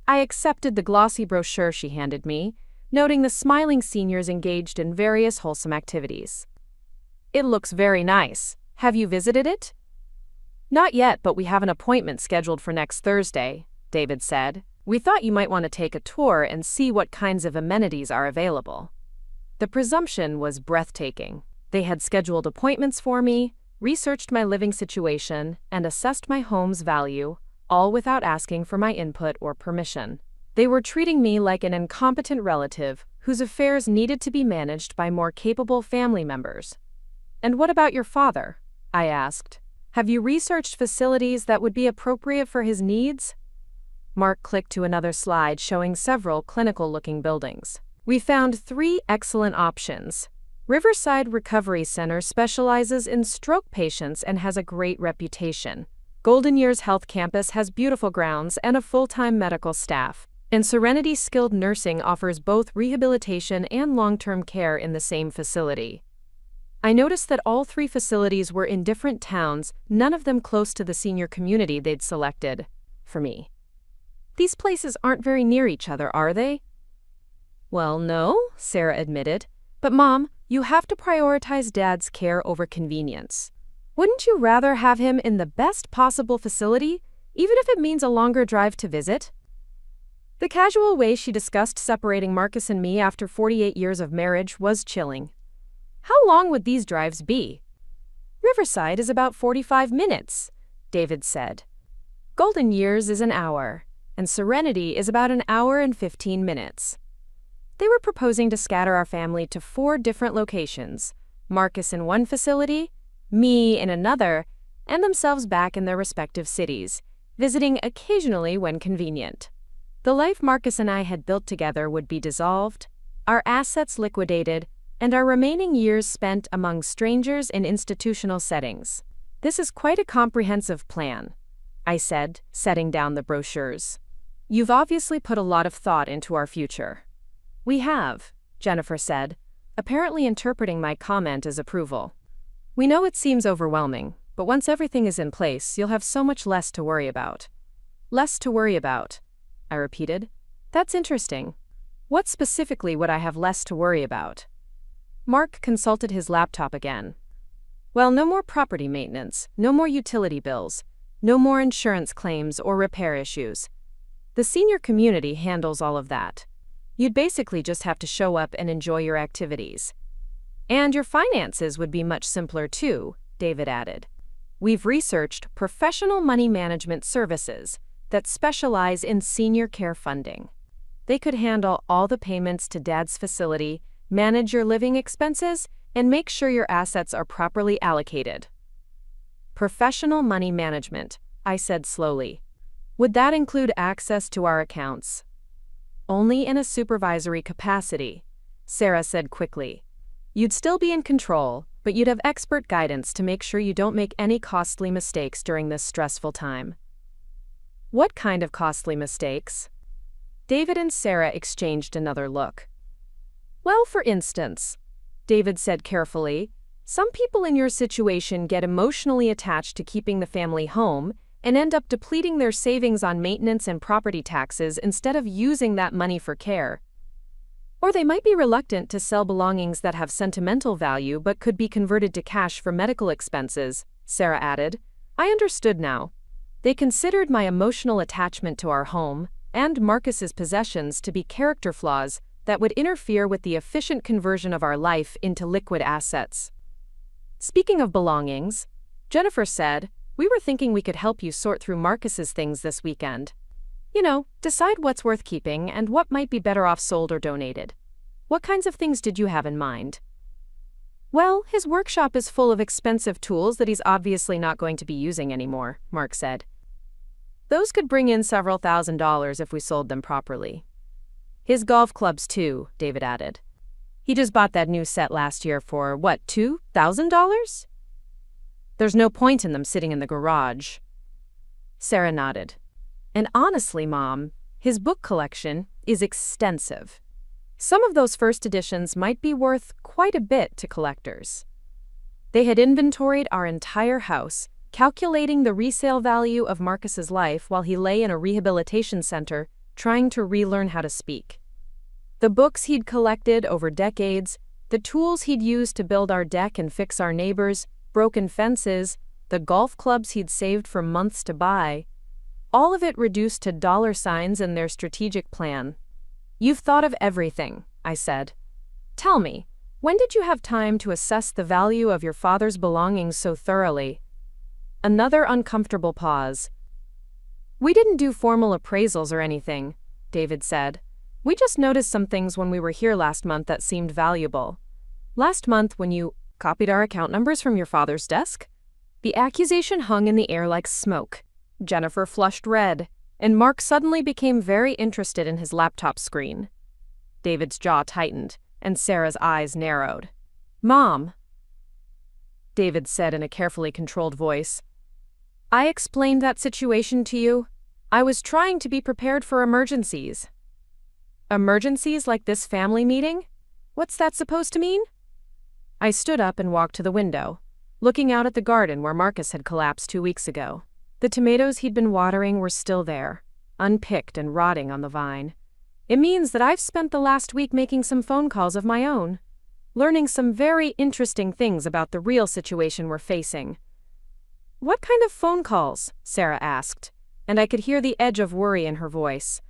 I accepted the glossy brochure she handed me, noting the smiling seniors engaged in various wholesome activities. It looks very nice. Have you visited it? Not yet, but we have an appointment scheduled for next Thursday, David said. We thought you might want to take a tour and see what kinds of amenities are available. The presumption was breathtaking. They had scheduled appointments for me, researched my living situation, and assessed my home's value, all without asking for my input or permission. They were treating me like an incompetent relative whose affairs needed to be managed by more capable family members. And what about your father? I asked. Have you researched facilities that would be appropriate for his needs? Mark clicked to another slide showing several clinical-looking buildings. We found 3 excellent options. Riverside Recovery Center specializes in stroke patients and has a great reputation. Golden Years Health Campus has beautiful grounds and a full-time medical staff. And Serenity Skilled Nursing offers both rehabilitation and long-term care in the same facility. I noticed that all 3 facilities were in different towns, none of them close to the senior community they'd selected for me. These places aren't very near each other, are they? Well, no, Sarah admitted. But Mom, you have to prioritize Dad's care over convenience. Wouldn't you rather have him in the best possible facility, even if it means a longer drive to visit? The casual way she discussed separating Marcus and me after 48 years of marriage was chilling. How long would these drives be? Riverside is about 45 minutes, David said. Golden Years is an hour, and Serenity is about an hour and 15 minutes. They were proposing to scatter our family to 4 different locations, Marcus in one facility, me in another, and themselves back in their respective cities, visiting occasionally when convenient. The life Marcus and I had built together would be dissolved, our assets liquidated, and our remaining years spent among strangers in institutional settings. This is quite a comprehensive plan, I said, setting down the brochures. You've obviously put a lot of thought into our future. We have, Jennifer said, apparently interpreting my comment as approval. We know it seems overwhelming, but once everything is in place, you'll have so much less to worry about. Less to worry about, I repeated. That's interesting. What specifically would I have less to worry about? Mark consulted his laptop again. Well, no more property maintenance, no more utility bills, no more insurance claims or repair issues. The senior community handles all of that. You'd basically just have to show up and enjoy your activities. And your finances would be much simpler too, David added. We've researched professional money management services that specialize in senior care funding. They could handle all the payments to Dad's facility, manage your living expenses, and make sure your assets are properly allocated. Professional money management, I said slowly. Would that include access to our accounts? Only in a supervisory capacity, Sarah said quickly. You'd still be in control, but you'd have expert guidance to make sure you don't make any costly mistakes during this stressful time. What kind of costly mistakes? David and Sarah exchanged another look. Well, for instance, David said carefully, some people in your situation get emotionally attached to keeping the family home and end up depleting their savings on maintenance and property taxes instead of using that money for care. Or they might be reluctant to sell belongings that have sentimental value but could be converted to cash for medical expenses, Sarah added. I understood now. They considered my emotional attachment to our home and Marcus's possessions to be character flaws that would interfere with the efficient conversion of our life into liquid assets. Speaking of belongings, Jennifer said, we were thinking we could help you sort through Marcus's things this weekend. You know, decide what's worth keeping and what might be better off sold or donated. What kinds of things did you have in mind? Well, his workshop is full of expensive tools that he's obviously not going to be using anymore, Mark said. Those could bring in several $1,000s if we sold them properly. His golf clubs too, David added. He just bought that new set last year for, what, $2,000? There's no point in them sitting in the garage. Sarah nodded. And honestly, Mom, his book collection is extensive. Some of those first editions might be worth quite a bit to collectors. They had inventoried our entire house, calculating the resale value of Marcus's life while he lay in a rehabilitation center trying to relearn how to speak. The books he'd collected over decades, the tools he'd used to build our deck and fix our neighbors' broken fences, the golf clubs he'd saved for months to buy, all of it reduced to dollar signs in their strategic plan. You've thought of everything, I said. Tell me, when did you have time to assess the value of your father's belongings so thoroughly? Another uncomfortable pause. We didn't do formal appraisals or anything, David said. We just noticed some things when we were here last month that seemed valuable. Last month when you copied our account numbers from your father's desk? The accusation hung in the air like smoke. Jennifer flushed red, and Mark suddenly became very interested in his laptop screen. David's jaw tightened, and Sarah's eyes narrowed. Mom, David said in a carefully controlled voice, I explained that situation to you. I was trying to be prepared for emergencies. Emergencies like this family meeting? What's that supposed to mean? I stood up and walked to the window, looking out at the garden where Marcus had collapsed 2 weeks ago. The tomatoes he'd been watering were still there, unpicked and rotting on the vine. It means that I've spent the last week making some phone calls of my own, learning some very interesting things about the real situation we're facing. What kind of phone calls? Sarah asked, and I could hear the edge of worry in her voice.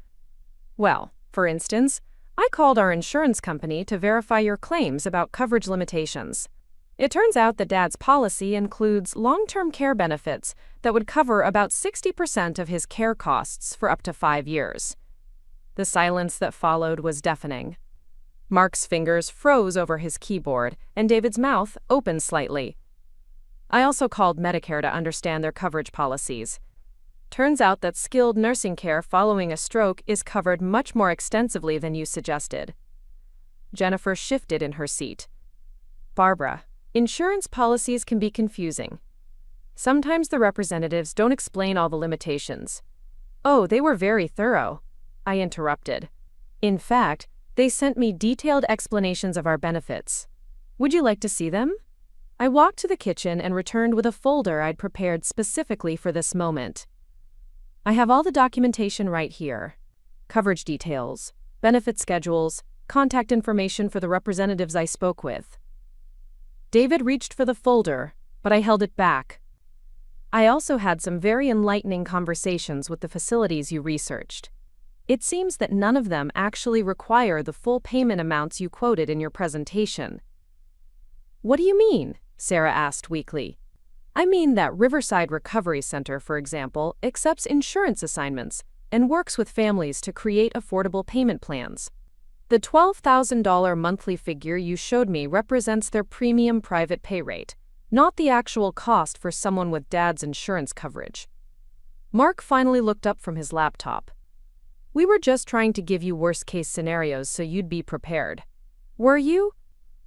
Well, for instance, I called our insurance company to verify your claims about coverage limitations. It turns out that Dad's policy includes long-term care benefits that would cover about 60% of his care costs for up to 5 years. The silence that followed was deafening. Mark's fingers froze over his keyboard, and David's mouth opened slightly. I also called Medicare to understand their coverage policies. Turns out that skilled nursing care following a stroke is covered much more extensively than you suggested. Jennifer shifted in her seat. Barbara, insurance policies can be confusing. Sometimes the representatives don't explain all the limitations. Oh, they were very thorough, I interrupted. In fact, they sent me detailed explanations of our benefits. Would you like to see them? I walked to the kitchen and returned with a folder I'd prepared specifically for this moment. I have all the documentation right here. Coverage details, benefit schedules, contact information for the representatives I spoke with. David reached for the folder, but I held it back. I also had some very enlightening conversations with the facilities you researched. It seems that none of them actually require the full payment amounts you quoted in your presentation. What do you mean? Sarah asked weakly. I mean that Riverside Recovery Center, for example, accepts insurance assignments and works with families to create affordable payment plans. The $12,000 monthly figure you showed me represents their premium private pay rate, not the actual cost for someone with Dad's insurance coverage. Mark finally looked up from his laptop. We were just trying to give you worst-case scenarios so you'd be prepared. Were you?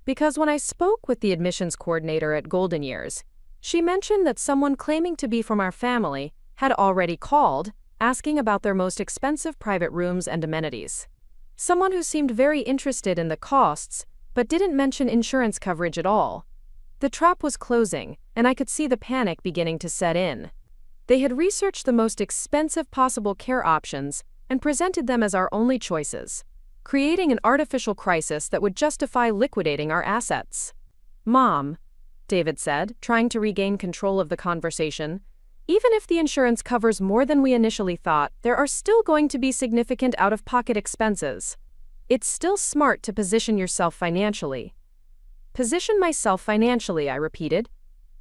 Because when I spoke with the admissions coordinator at Golden Years, she mentioned that someone claiming to be from our family had already called, asking about their most expensive private rooms and amenities. Someone who seemed very interested in the costs, but didn't mention insurance coverage at all. The trap was closing, and I could see the panic beginning to set in. They had researched the most expensive possible care options and presented them as our only choices, creating an artificial crisis that would justify liquidating our assets. Mom, David said, trying to regain control of the conversation, even if the insurance covers more than we initially thought, there are still going to be significant out-of-pocket expenses. It's still smart to position yourself financially. Position myself financially, I repeated.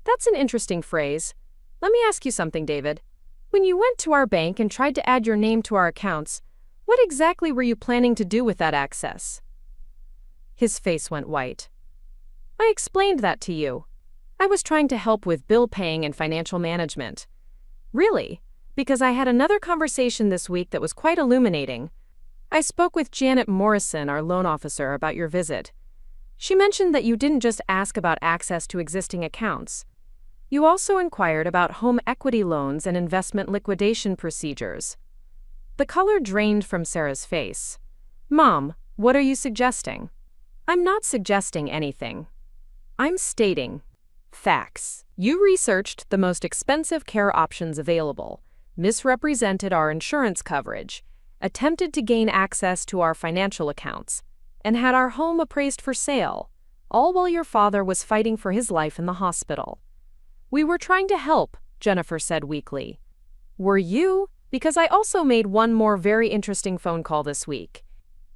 That's an interesting phrase. Let me ask you something, David. When you went to our bank and tried to add your name to our accounts, what exactly were you planning to do with that access? His face went white. I explained that to you. I was trying to help with bill paying and financial management. Really? Because I had another conversation this week that was quite illuminating. I spoke with Janet Morrison, our loan officer, about your visit. She mentioned that you didn't just ask about access to existing accounts. You also inquired about home equity loans and investment liquidation procedures. The color drained from Sarah's face. Mom, what are you suggesting? I'm not suggesting anything. I'm stating facts. You researched the most expensive care options available, misrepresented our insurance coverage, attempted to gain access to our financial accounts, and had our home appraised for sale, all while your father was fighting for his life in the hospital. We were trying to help, Jennifer said weakly. Were you? Because I also made one more very interesting phone call this week.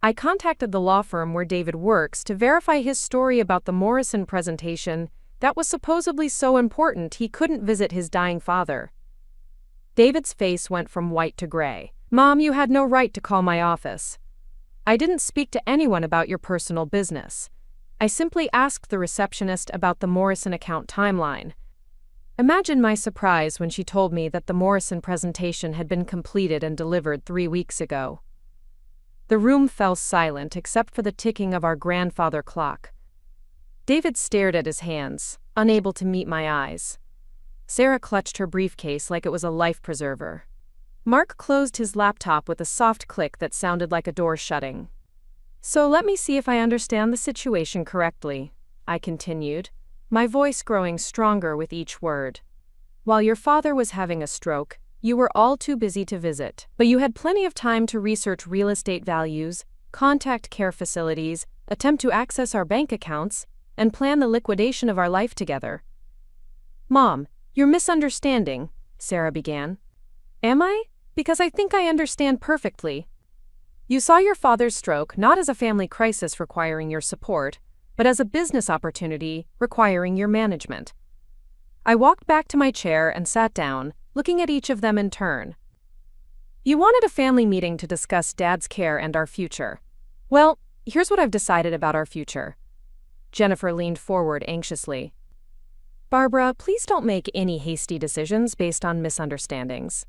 I contacted the law firm where David works to verify his story about the Morrison presentation that was supposedly so important he couldn't visit his dying father. David's face went from white to gray. Mom, you had no right to call my office. I didn't speak to anyone about your personal business. I simply asked the receptionist about the Morrison account timeline. Imagine my surprise when she told me that the Morrison presentation had been completed and delivered 3 weeks ago. The room fell silent except for the ticking of our grandfather clock. David stared at his hands, unable to meet my eyes. Sarah clutched her briefcase like it was a life preserver. Mark closed his laptop with a soft click that sounded like a door shutting. So let me see if I understand the situation correctly, I continued, my voice growing stronger with each word. While your father was having a stroke, you were all too busy to visit, but you had plenty of time to research real estate values, contact care facilities, attempt to access our bank accounts, and plan the liquidation of our life together. Mom, you're misunderstanding, Sarah began. Am I? Because I think I understand perfectly. You saw your father's stroke not as a family crisis requiring your support, but as a business opportunity requiring your management. I walked back to my chair and sat down, looking at each of them in turn. You wanted a family meeting to discuss Dad's care and our future. Well, here's what I've decided about our future. Jennifer leaned forward anxiously. Barbara, please don't make any hasty decisions based on misunderstandings.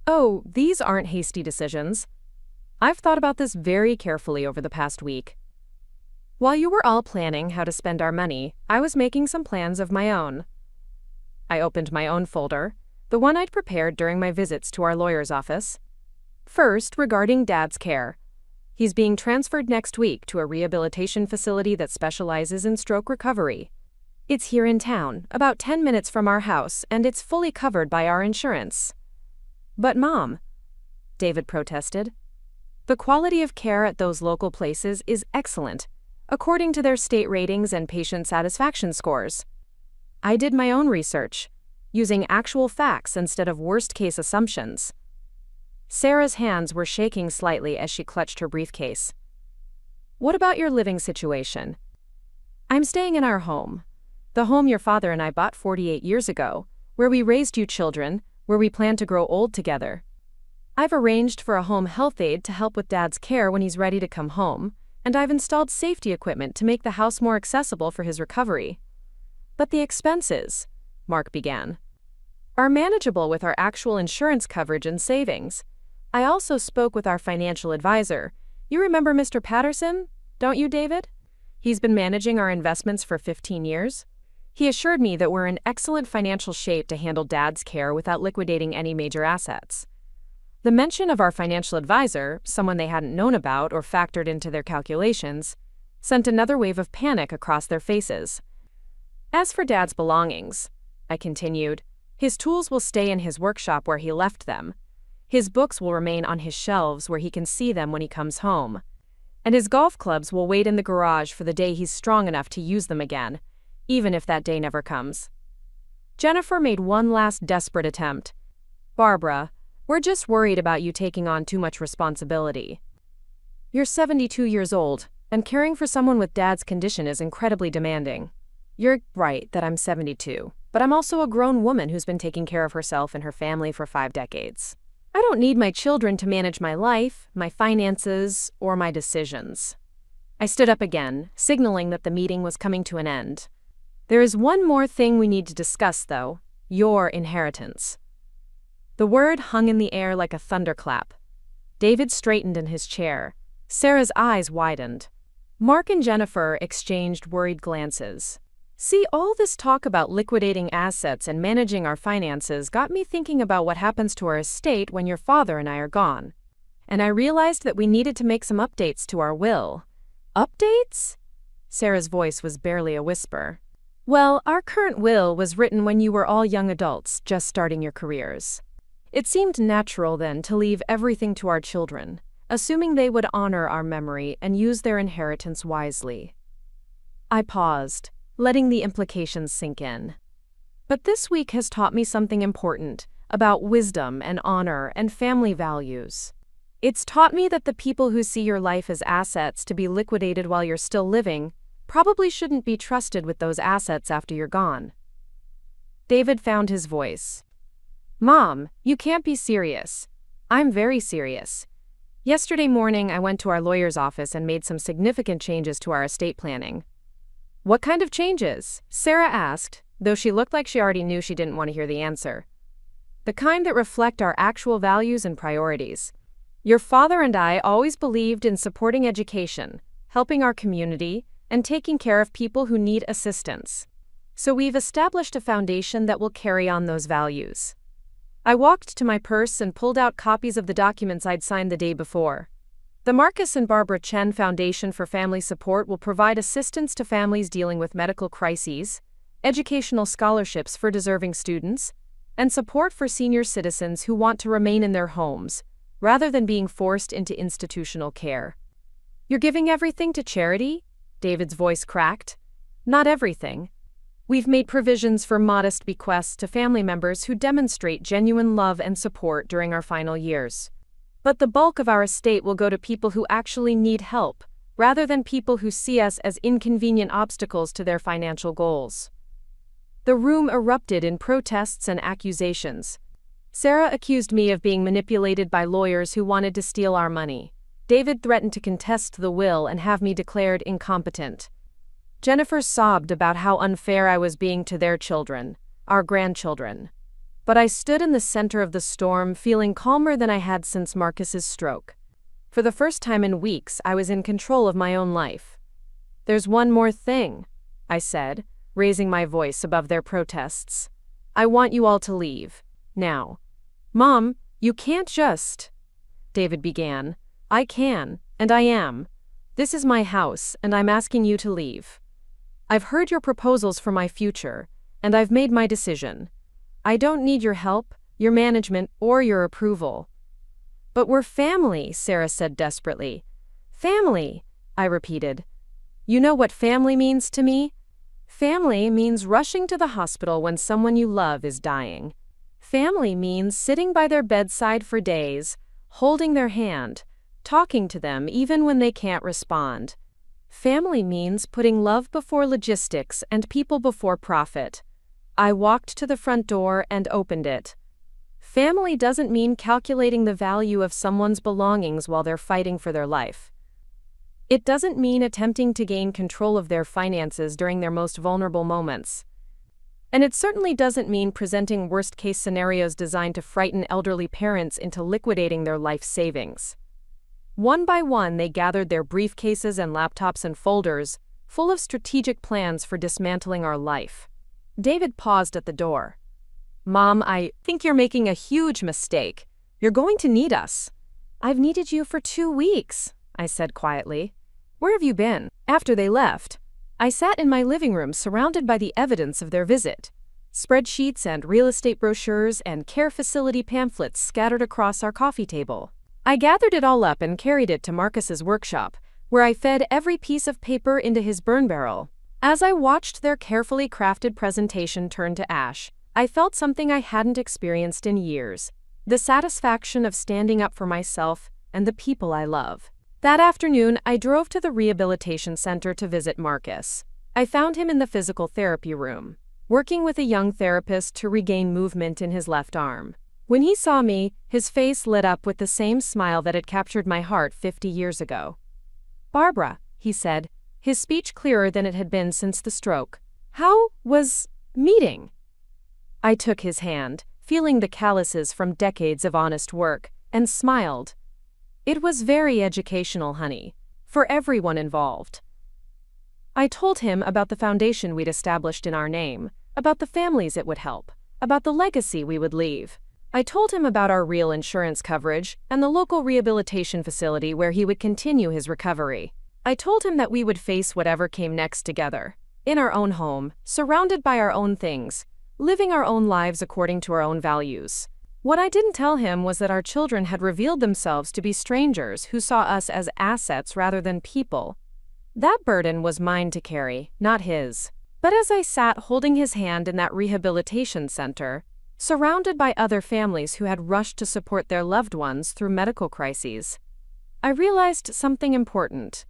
Oh, these aren't hasty decisions. I've thought about this very carefully over the past week. While you were all planning how to spend our money, I was making some plans of my own. I opened my own folder, the one I'd prepared during my visits to our lawyer's office. First, regarding Dad's care. He's being transferred next week to a rehabilitation facility that specializes in stroke recovery. It's here in town, about 10 minutes from our house, and it's fully covered by our insurance. But Mom, David protested, the quality of care at those local places is excellent, according to their state ratings and patient satisfaction scores. I did my own research, using actual facts instead of worst-case assumptions. Sarah's hands were shaking slightly as she clutched her briefcase. What about your living situation? I'm staying in our home, the home your father and I bought 48 years ago, where we raised you children, where we plan to grow old together. I've arranged for a home health aide to help with Dad's care when he's ready to come home, and I've installed safety equipment to make the house more accessible for his recovery. But the expenses, Mark began, are manageable with our actual insurance coverage and savings. I also spoke with our financial advisor. You remember Mr. Patterson, don't you, David? He's been managing our investments for 15 years. He assured me that we're in excellent financial shape to handle Dad's care without liquidating any major assets. The mention of our financial advisor, someone they hadn't known about or factored into their calculations, sent another wave of panic across their faces. As for Dad's belongings, I continued, his tools will stay in his workshop where he left them. His books will remain on his shelves where he can see them when he comes home. And his golf clubs will wait in the garage for the day he's strong enough to use them again, even if that day never comes. Jennifer made one last desperate attempt. Barbara, we're just worried about you taking on too much responsibility. You're 72 years old, and caring for someone with Dad's condition is incredibly demanding. You're right that I'm 72, but I'm also a grown woman who's been taking care of herself and her family for 5 decades. I don't need my children to manage my life, my finances, or my decisions. I stood up again, signaling that the meeting was coming to an end. There is one more thing we need to discuss, though: your inheritance. The word hung in the air like a thunderclap. David straightened in his chair. Sarah's eyes widened. Mark and Jennifer exchanged worried glances. See, all this talk about liquidating assets and managing our finances got me thinking about what happens to our estate when your father and I are gone. And I realized that we needed to make some updates to our will. Updates? Sarah's voice was barely a whisper. Well, our current will was written when you were all young adults, just starting your careers. It seemed natural then to leave everything to our children, assuming they would honor our memory and use their inheritance wisely. I paused, letting the implications sink in. But this week has taught me something important about wisdom and honor and family values. It's taught me that the people who see your life as assets to be liquidated while you're still living probably shouldn't be trusted with those assets after you're gone. David found his voice. Mom, you can't be serious. I'm very serious. Yesterday morning, I went to our lawyer's office and made some significant changes to our estate planning. What kind of changes? Sarah asked, though she looked like she already knew she didn't want to hear the answer. The kind that reflect our actual values and priorities. Your father and I always believed in supporting education, helping our community, and taking care of people who need assistance. So we've established a foundation that will carry on those values. I walked to my purse and pulled out copies of the documents I'd signed the day before. The Marcus and Barbara Chen Foundation for Family Support will provide assistance to families dealing with medical crises, educational scholarships for deserving students, and support for senior citizens who want to remain in their homes, rather than being forced into institutional care. You're giving everything to charity? David's voice cracked. Not everything. We've made provisions for modest bequests to family members who demonstrate genuine love and support during our final years. But the bulk of our estate will go to people who actually need help, rather than people who see us as inconvenient obstacles to their financial goals. The room erupted in protests and accusations. Sarah accused me of being manipulated by lawyers who wanted to steal our money. David threatened to contest the will and have me declared incompetent. Jennifer sobbed about how unfair I was being to their children, our grandchildren. But I stood in the center of the storm, feeling calmer than I had since Marcus's stroke. For the first time in weeks, I was in control of my own life. There's one more thing, I said, raising my voice above their protests. I want you all to leave. Now. Mom, you can't just... David began. I can, and I am. This is my house, and I'm asking you to leave. I've heard your proposals for my future, and I've made my decision. I don't need your help, your management, or your approval. But we're family, Sarah said desperately. Family, I repeated. You know what family means to me? Family means rushing to the hospital when someone you love is dying. Family means sitting by their bedside for days, holding their hand, talking to them even when they can't respond. Family means putting love before logistics and people before profit. I walked to the front door and opened it. Family doesn't mean calculating the value of someone's belongings while they're fighting for their life. It doesn't mean attempting to gain control of their finances during their most vulnerable moments. And it certainly doesn't mean presenting worst-case scenarios designed to frighten elderly parents into liquidating their life savings. One by one, they gathered their briefcases and laptops and folders, full of strategic plans for dismantling our life. David paused at the door. "Mom, I think you're making a huge mistake. You're going to need us." "I've needed you for 2 weeks," I said quietly. "Where have you been?" After they left, I sat in my living room surrounded by the evidence of their visit. Spreadsheets and real estate brochures and care facility pamphlets scattered across our coffee table. I gathered it all up and carried it to Marcus's workshop, where I fed every piece of paper into his burn barrel. As I watched their carefully crafted presentation turn to ash, I felt something I hadn't experienced in years: the satisfaction of standing up for myself and the people I love. That afternoon, I drove to the rehabilitation center to visit Marcus. I found him in the physical therapy room, working with a young therapist to regain movement in his left arm. When he saw me, his face lit up with the same smile that had captured my heart 50 years ago. "Barbara," he said, his speech clearer than it had been since the stroke. "How was meeting?" I took his hand, feeling the calluses from decades of honest work, and smiled. "It was very educational, honey, for everyone involved." I told him about the foundation we'd established in our name, about the families it would help, about the legacy we would leave. I told him about our real insurance coverage and the local rehabilitation facility where he would continue his recovery. I told him that we would face whatever came next together, in our own home, surrounded by our own things, living our own lives according to our own values. What I didn't tell him was that our children had revealed themselves to be strangers who saw us as assets rather than people. That burden was mine to carry, not his. But as I sat holding his hand in that rehabilitation center, surrounded by other families who had rushed to support their loved ones through medical crises, I realized something important.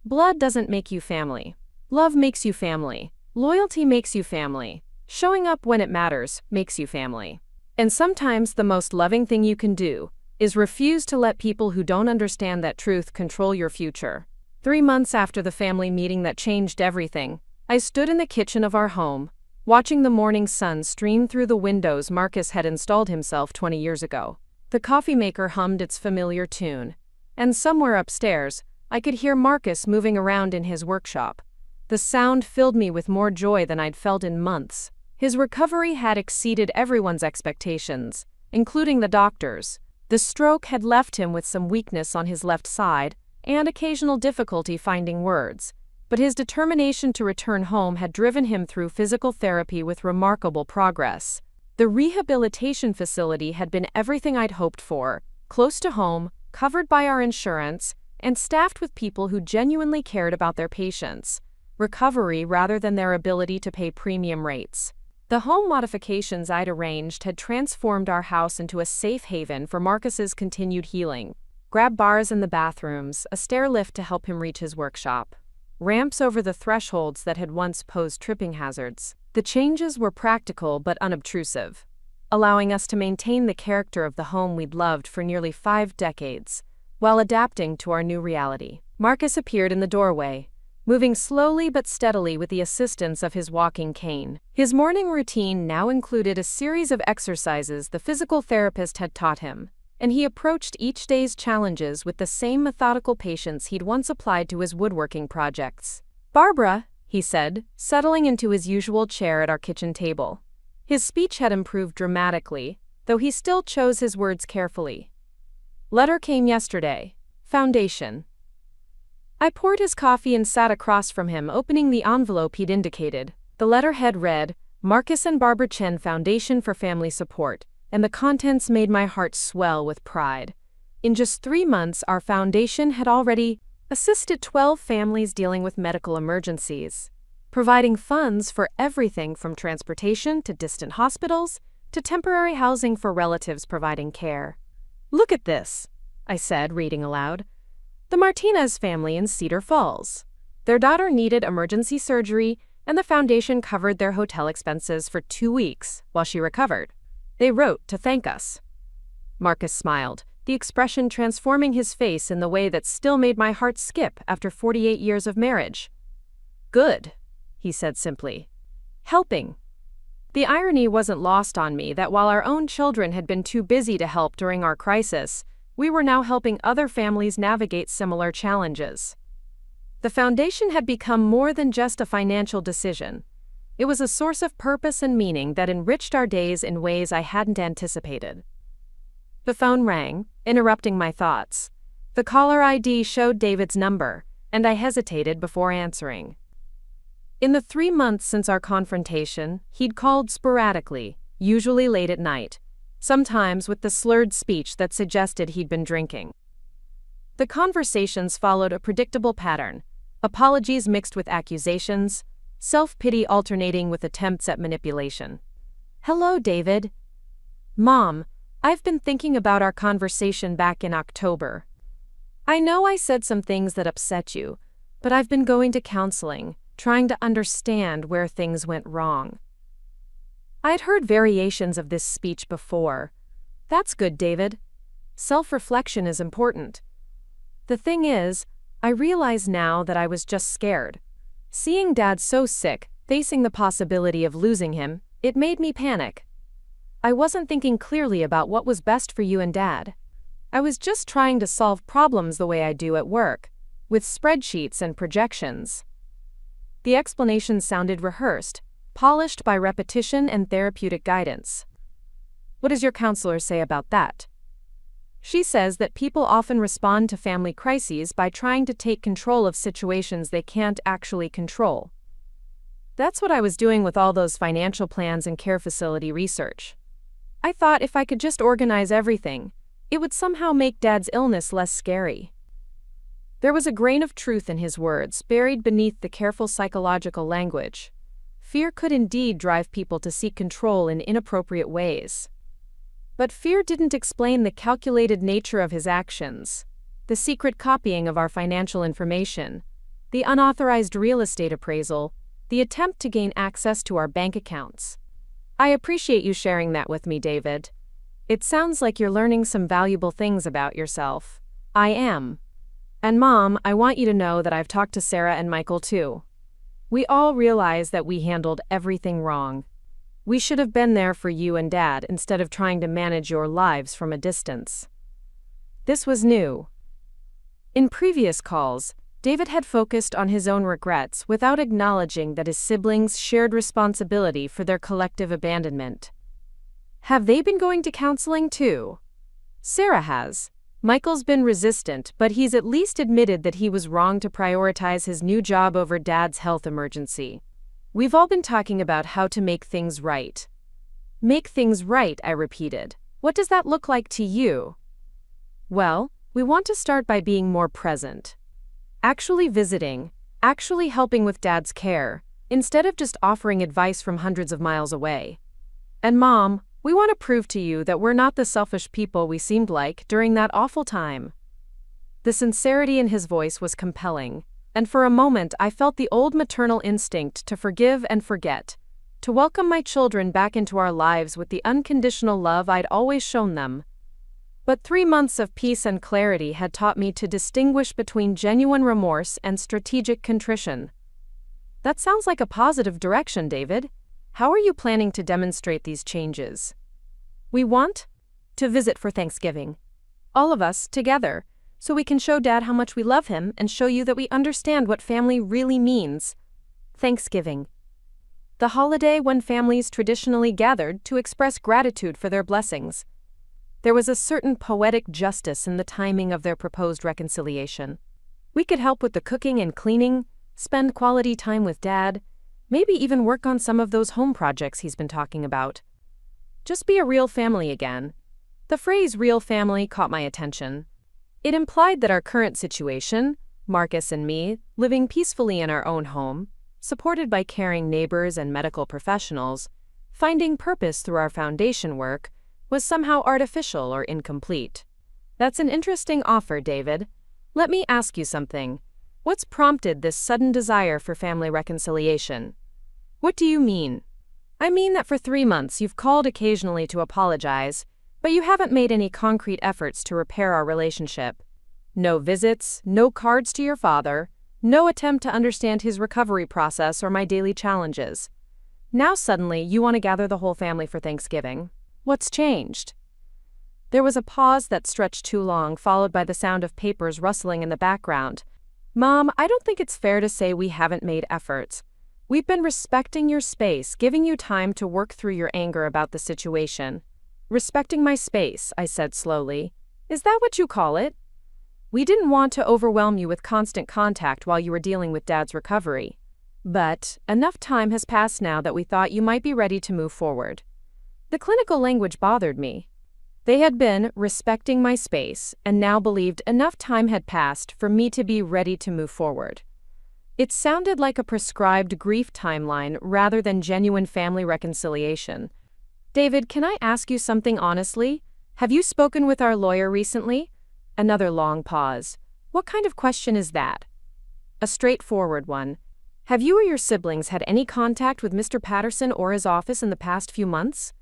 Blood doesn't make you family. Love makes you family. Loyalty makes you family. Showing up when it matters makes you family. And sometimes the most loving thing you can do is refuse to let people who don't understand that truth control your future. 3 months after the family meeting that changed everything, I stood in the kitchen of our home, watching the morning sun stream through the windows Marcus had installed himself 20 years ago. The coffee maker hummed its familiar tune, and somewhere upstairs, I could hear Marcus moving around in his workshop. The sound filled me with more joy than I'd felt in months. His recovery had exceeded everyone's expectations, including the doctors. The stroke had left him with some weakness on his left side and occasional difficulty finding words, but his determination to return home had driven him through physical therapy with remarkable progress. The rehabilitation facility had been everything I'd hoped for: close to home, covered by our insurance, and staffed with people who genuinely cared about their patients' recovery rather than their ability to pay premium rates. The home modifications I'd arranged had transformed our house into a safe haven for Marcus's continued healing. Grab bars in the bathrooms, a stair lift to help him reach his workshop, ramps over the thresholds that had once posed tripping hazards. The changes were practical but unobtrusive, allowing us to maintain the character of the home we'd loved for nearly 5 decades, while adapting to our new reality. Marcus appeared in the doorway, moving slowly but steadily with the assistance of his walking cane. His morning routine now included a series of exercises the physical therapist had taught him, and he approached each day's challenges with the same methodical patience he'd once applied to his woodworking projects. "Barbara," he said, settling into his usual chair at our kitchen table. His speech had improved dramatically, though he still chose his words carefully. "Letter came yesterday. Foundation." I poured his coffee and sat across from him, opening the envelope he'd indicated. The letterhead read, "Marcus and Barbara Chen Foundation for Family Support," and the contents made my heart swell with pride. In just 3 months, our foundation had already assisted 12 families dealing with medical emergencies, providing funds for everything from transportation to distant hospitals to temporary housing for relatives providing care. "Look at this," I said, reading aloud. "The Martinez family in Cedar Falls. Their daughter needed emergency surgery, and the foundation covered their hotel expenses for 2 weeks while she recovered. They wrote to thank us." Marcus smiled, the expression transforming his face in the way that still made my heart skip after 48 years of marriage. "Good," he said simply. "Helping. The irony wasn't lost on me that while our own children had been too busy to help during our crisis, we were now helping other families navigate similar challenges. The foundation had become more than just a financial decision. It was a source of purpose and meaning that enriched our days in ways I hadn't anticipated. The phone rang, interrupting my thoughts. The caller ID showed David's number, and I hesitated before answering. In the 3 months since our confrontation, he'd called sporadically, usually late at night, sometimes with the slurred speech that suggested he'd been drinking. The conversations followed a predictable pattern: apologies mixed with accusations, self-pity alternating with attempts at manipulation. "Hello, David. Mom, I've been thinking about our conversation back in October. I know I said some things that upset you, but I've been going to counseling, trying to understand where things went wrong." I'd heard variations of this speech before. "That's good, David. Self-reflection is important. The thing is, I realize now that I was just scared. Seeing Dad so sick, facing the possibility of losing him, it made me panic. I wasn't thinking clearly about what was best for you and Dad. I was just trying to solve problems the way I do at work, with spreadsheets and projections." The explanation sounded rehearsed, polished by repetition and therapeutic guidance. "What does your counselor say about that?" "She says that people often respond to family crises by trying to take control of situations they can't actually control. That's what I was doing with all those financial plans and care facility research. I thought if I could just organize everything, it would somehow make Dad's illness less scary." There was a grain of truth in his words, buried beneath the careful psychological language. Fear could indeed drive people to seek control in inappropriate ways. But fear didn't explain the calculated nature of his actions, the secret copying of our financial information, the unauthorized real estate appraisal, the attempt to gain access to our bank accounts. I appreciate you sharing that with me, David. It sounds like you're learning some valuable things about yourself. I am. And Mom, I want you to know that I've talked to Sarah and Michael too. We all realize that we handled everything wrong. We should have been there for you and Dad instead of trying to manage your lives from a distance. This was new. In previous calls, David had focused on his own regrets without acknowledging that his siblings shared responsibility for their collective abandonment. Have they been going to counseling too? Sarah has. Michael's been resistant, but he's at least admitted that he was wrong to prioritize his new job over Dad's health emergency. We've all been talking about how to make things right. Make things right, I repeated. What does that look like to you? Well, we want to start by being more present. Actually visiting, actually helping with Dad's care, instead of just offering advice from hundreds of miles away. And Mom, we want to prove to you that we're not the selfish people we seemed like during that awful time. The sincerity in his voice was compelling, and for a moment I felt the old maternal instinct to forgive and forget, to welcome my children back into our lives with the unconditional love I'd always shown them. But 3 months of peace and clarity had taught me to distinguish between genuine remorse and strategic contrition. That sounds like a positive direction, David. How are you planning to demonstrate these changes? We want to visit for Thanksgiving. All of us, together, so we can show Dad how much we love him and show you that we understand what family really means. Thanksgiving. The holiday when families traditionally gathered to express gratitude for their blessings. There was a certain poetic justice in the timing of their proposed reconciliation. We could help with the cooking and cleaning, spend quality time with Dad, maybe even work on some of those home projects he's been talking about. Just be a real family again. The phrase real family caught my attention. It implied that our current situation, Marcus and me, living peacefully in our own home, supported by caring neighbors and medical professionals, finding purpose through our foundation work, was somehow artificial or incomplete. That's an interesting offer, David. Let me ask you something. What's prompted this sudden desire for family reconciliation? What do you mean? I mean that for 3 months you've called occasionally to apologize, but you haven't made any concrete efforts to repair our relationship. No visits, no cards to your father, no attempt to understand his recovery process or my daily challenges. Now suddenly you want to gather the whole family for Thanksgiving. What's changed? There was a pause that stretched too long, followed by the sound of papers rustling in the background. Mom, I don't think it's fair to say we haven't made efforts. We've been respecting your space, giving you time to work through your anger about the situation. Respecting my space, I said slowly. Is that what you call it? We didn't want to overwhelm you with constant contact while you were dealing with Dad's recovery. But enough time has passed now that we thought you might be ready to move forward. The clinical language bothered me. They had been respecting my space and now believed enough time had passed for me to be ready to move forward. It sounded like a prescribed grief timeline rather than genuine family reconciliation. David, can I ask you something honestly? Have you spoken with our lawyer recently? Another long pause. What kind of question is that? A straightforward one. Have you or your siblings had any contact with Mr. Patterson or his office in the past few months?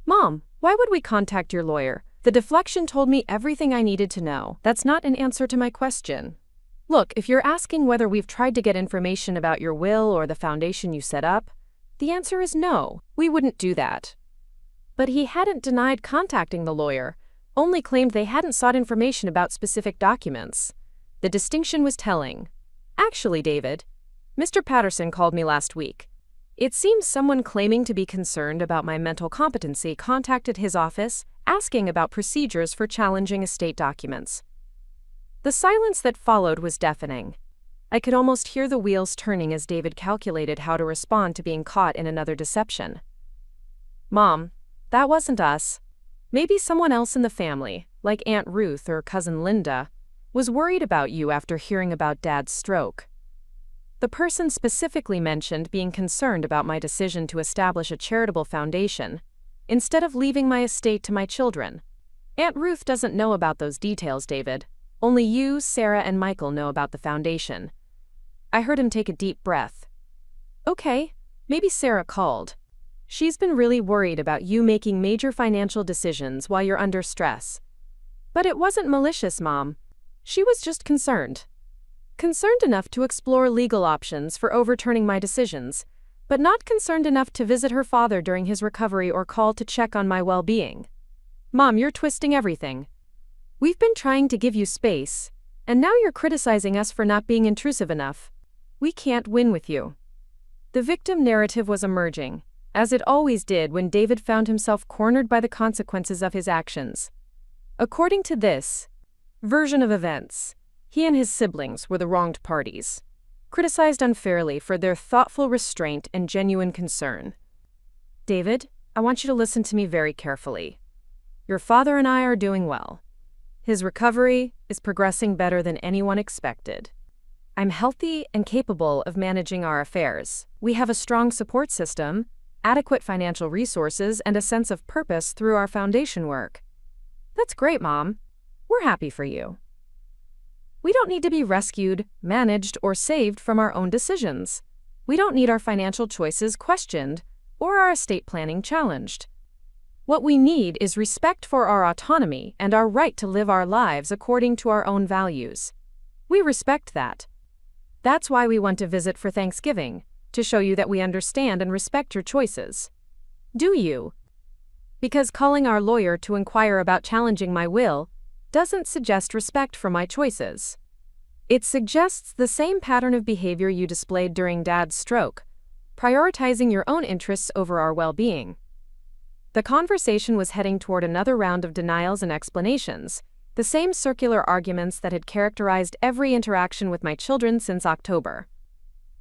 Mom, why would we contact your lawyer? The deflection told me everything I needed to know. That's not an answer to my question. Look, if you're asking whether we've tried to get information about your will or the foundation you set up, the answer is no, we wouldn't do that. But he hadn't denied contacting the lawyer, only claimed they hadn't sought information about specific documents. The distinction was telling. Actually, David, Mr. Patterson called me last week. It seems someone claiming to be concerned about my mental competency contacted his office, asking about procedures for challenging estate documents. The silence that followed was deafening. I could almost hear the wheels turning as David calculated how to respond to being caught in another deception. Mom, that wasn't us. Maybe someone else in the family, like Aunt Ruth or Cousin Linda, was worried about you after hearing about Dad's stroke. The person specifically mentioned being concerned about my decision to establish a charitable foundation, instead of leaving my estate to my children. Aunt Ruth doesn't know about those details, David. Only you, Sarah, and Michael know about the foundation. I heard him take a deep breath. Okay, maybe Sarah called. She's been really worried about you making major financial decisions while you're under stress. But it wasn't malicious, Mom. She was just concerned. Concerned enough to explore legal options for overturning my decisions, but not concerned enough to visit her father during his recovery or call to check on my well-being. Mom, you're twisting everything. We've been trying to give you space, and now you're criticizing us for not being intrusive enough. We can't win with you. The victim narrative was emerging, as it always did when David found himself cornered by the consequences of his actions. According to this version of events, he and his siblings were the wronged parties, criticized unfairly for their thoughtful restraint and genuine concern. David, I want you to listen to me very carefully. Your father and I are doing well. His recovery is progressing better than anyone expected. I'm healthy and capable of managing our affairs. We have a strong support system, adequate financial resources, and a sense of purpose through our foundation work. That's great, Mom. We're happy for you. We don't need to be rescued, managed, or saved from our own decisions. We don't need our financial choices questioned or our estate planning challenged. What we need is respect for our autonomy and our right to live our lives according to our own values. We respect that. That's why we want to visit for Thanksgiving, to show you that we understand and respect your choices. Do you? Because calling our lawyer to inquire about challenging my will doesn't suggest respect for my choices. It suggests the same pattern of behavior you displayed during Dad's stroke, prioritizing your own interests over our well-being. The conversation was heading toward another round of denials and explanations, the same circular arguments that had characterized every interaction with my children since October.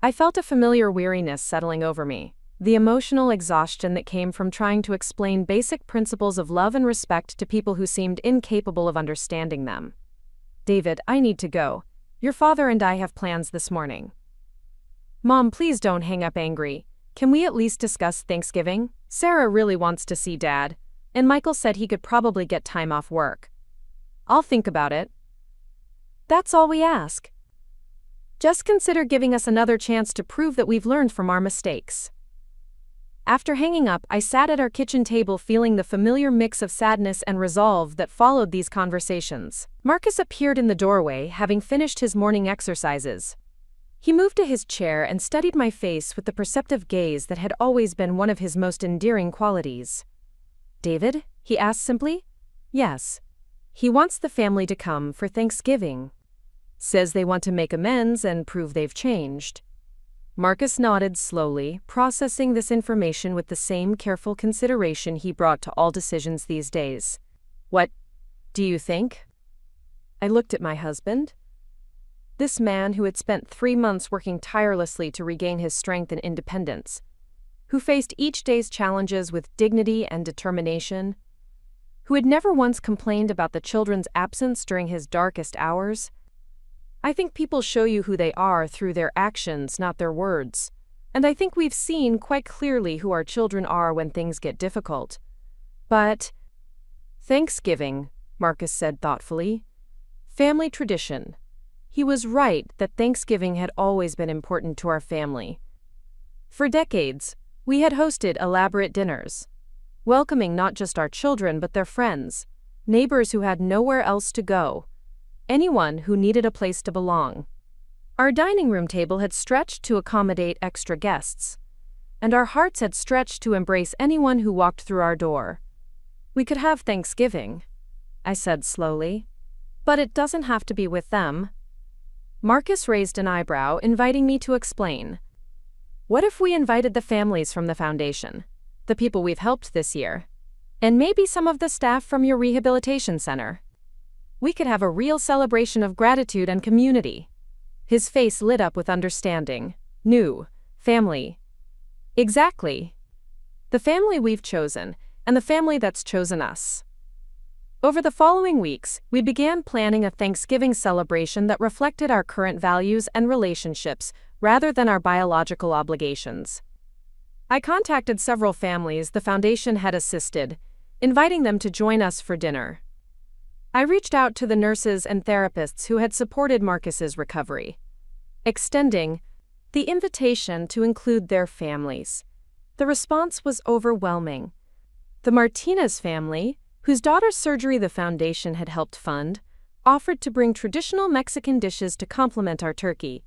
I felt a familiar weariness settling over me, the emotional exhaustion that came from trying to explain basic principles of love and respect to people who seemed incapable of understanding them. David, I need to go. Your father and I have plans this morning. Mom, please don't hang up angry. Can we at least discuss Thanksgiving? Sarah really wants to see Dad, and Michael said he could probably get time off work. I'll think about it. That's all we ask. Just consider giving us another chance to prove that we've learned from our mistakes. After hanging up, I sat at our kitchen table feeling the familiar mix of sadness and resolve that followed these conversations. Marcus appeared in the doorway, having finished his morning exercises. He moved to his chair and studied my face with the perceptive gaze that had always been one of his most endearing qualities. "David?" he asked simply. "Yes. He wants the family to come for Thanksgiving. Says they want to make amends and prove they've changed." Marcus nodded slowly, processing this information with the same careful consideration he brought to all decisions these days. "What do you think?" I looked at my husband. This man who had spent 3 months working tirelessly to regain his strength and independence, who faced each day's challenges with dignity and determination, who had never once complained about the children's absence during his darkest hours. I think people show you who they are through their actions, not their words. And I think we've seen quite clearly who our children are when things get difficult. But Thanksgiving, Marcus said thoughtfully. Family tradition. He was right that Thanksgiving had always been important to our family. For decades, we had hosted elaborate dinners, welcoming not just our children but their friends, neighbors who had nowhere else to go, anyone who needed a place to belong. Our dining room table had stretched to accommodate extra guests, and our hearts had stretched to embrace anyone who walked through our door. "We could have Thanksgiving," I said slowly, "but it doesn't have to be with them." Marcus raised an eyebrow, inviting me to explain. "What if we invited the families from the foundation, the people we've helped this year, and maybe some of the staff from your rehabilitation center? We could have a real celebration of gratitude and community." His face lit up with understanding. "New family." "Exactly. The family we've chosen, and the family that's chosen us." Over the following weeks, we began planning a Thanksgiving celebration that reflected our current values and relationships rather than our biological obligations. I contacted several families the foundation had assisted, inviting them to join us for dinner. I reached out to the nurses and therapists who had supported Marcus's recovery, extending the invitation to include their families. The response was overwhelming. The Martinez family, whose daughter's surgery the foundation had helped fund, offered to bring traditional Mexican dishes to complement our turkey.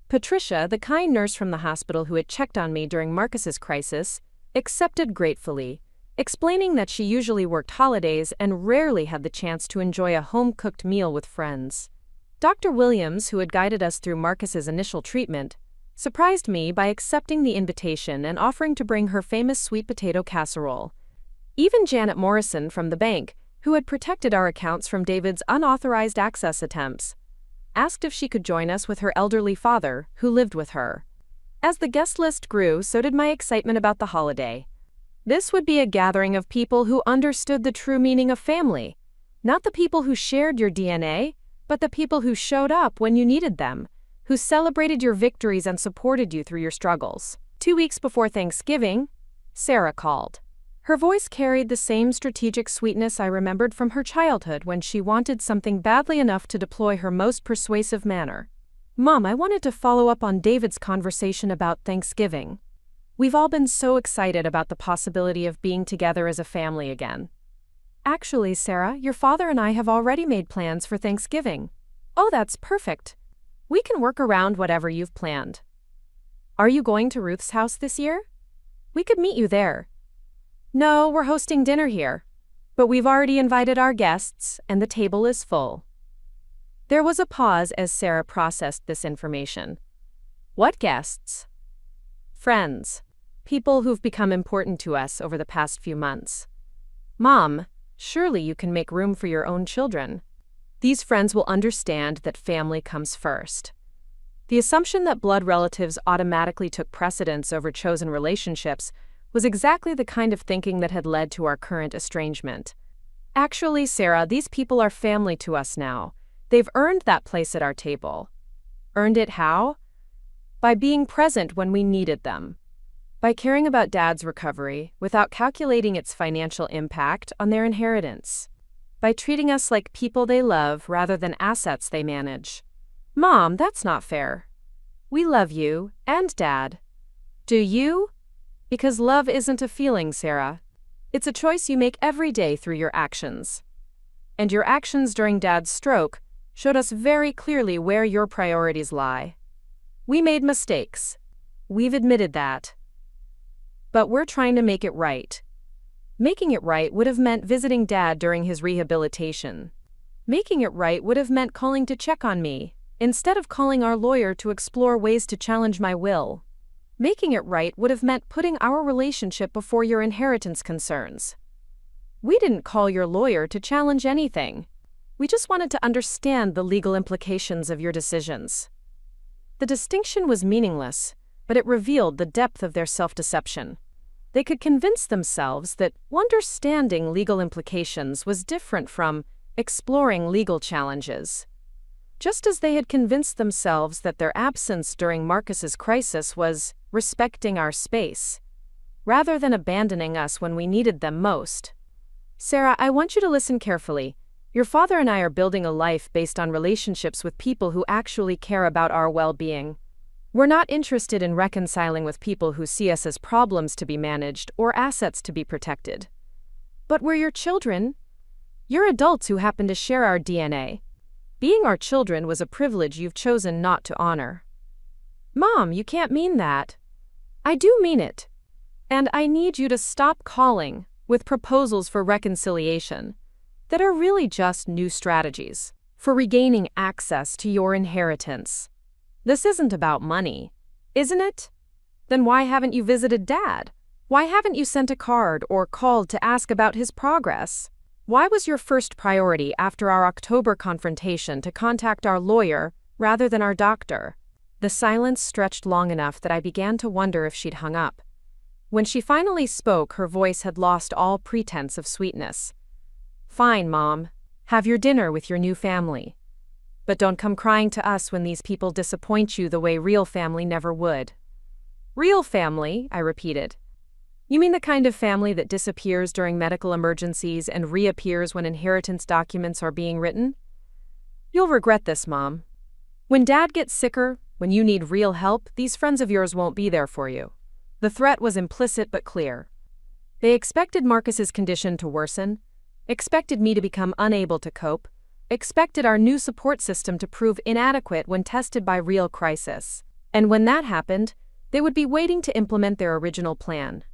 Patricia, the kind nurse from the hospital who had checked on me during Marcus's crisis, accepted gratefully, explaining that she usually worked holidays and rarely had the chance to enjoy a home-cooked meal with friends. Dr. Williams, who had guided us through Marcus's initial treatment, surprised me by accepting the invitation and offering to bring her famous sweet potato casserole. Even Janet Morrison from the bank, who had protected our accounts from David's unauthorized access attempts, asked if she could join us with her elderly father, who lived with her. As the guest list grew, so did my excitement about the holiday. This would be a gathering of people who understood the true meaning of family. Not the people who shared your DNA, but the people who showed up when you needed them, who celebrated your victories and supported you through your struggles. 2 weeks before Thanksgiving, Sarah called. Her voice carried the same strategic sweetness I remembered from her childhood when she wanted something badly enough to deploy her most persuasive manner. "Mom, I wanted to follow up on David's conversation about Thanksgiving. We've all been so excited about the possibility of being together as a family again." "Actually, Sarah, your father and I have already made plans for Thanksgiving." "Oh, that's perfect. We can work around whatever you've planned." "Are you going to Ruth's house this year? We could meet you there." "No, we're hosting dinner here. But we've already invited our guests, and the table is full." There was a pause as Sarah processed this information. "What guests?" "Friends. People who've become important to us over the past few months." "Mom, surely you can make room for your own children. These friends will understand that family comes first." The assumption that blood relatives automatically took precedence over chosen relationships was exactly the kind of thinking that had led to our current estrangement. "Actually, Sarah, these people are family to us now. They've earned that place at our table." "Earned it how?" "By being present when we needed them. By caring about Dad's recovery without calculating its financial impact on their inheritance. By treating us like people they love rather than assets they manage." "Mom, that's not fair." "We love you and Dad." "Do you?" Because love isn't a feeling, Sarah. It's a choice you make every day through your actions. And your actions during Dad's stroke showed us very clearly where your priorities lie. We made mistakes. We've admitted that. But we're trying to make it right. Making it right would have meant visiting Dad during his rehabilitation. Making it right would have meant calling to check on me, instead of calling our lawyer to explore ways to challenge my will. Making it right would have meant putting our relationship before your inheritance concerns. We didn't call your lawyer to challenge anything. We just wanted to understand the legal implications of your decisions. The distinction was meaningless, but it revealed the depth of their self-deception. They could convince themselves that understanding legal implications was different from exploring legal challenges. Just as they had convinced themselves that their absence during Marcus's crisis was respecting our space, rather than abandoning us when we needed them most. Sarah, I want you to listen carefully. Your father and I are building a life based on relationships with people who actually care about our well-being. We're not interested in reconciling with people who see us as problems to be managed or assets to be protected. But we're your children. You're adults who happen to share our DNA. Being our children was a privilege you've chosen not to honor. Mom, you can't mean that. I do mean it. And I need you to stop calling with proposals for reconciliation that are really just new strategies for regaining access to your inheritance. This isn't about money, isn't it? Then why haven't you visited Dad? Why haven't you sent a card or called to ask about his progress? Why was your first priority after our October confrontation to contact our lawyer rather than our doctor? The silence stretched long enough that I began to wonder if she'd hung up. When she finally spoke, her voice had lost all pretense of sweetness. Fine, Mom. Have your dinner with your new family. But don't come crying to us when these people disappoint you the way real family never would. Real family, I repeated. You mean the kind of family that disappears during medical emergencies and reappears when inheritance documents are being written? You'll regret this, Mom. When Dad gets sicker, when you need real help, these friends of yours won't be there for you. The threat was implicit but clear. They expected Marcus's condition to worsen, expected me to become unable to cope, expected our new support system to prove inadequate when tested by real crisis. And when that happened, they would be waiting to implement their original plan.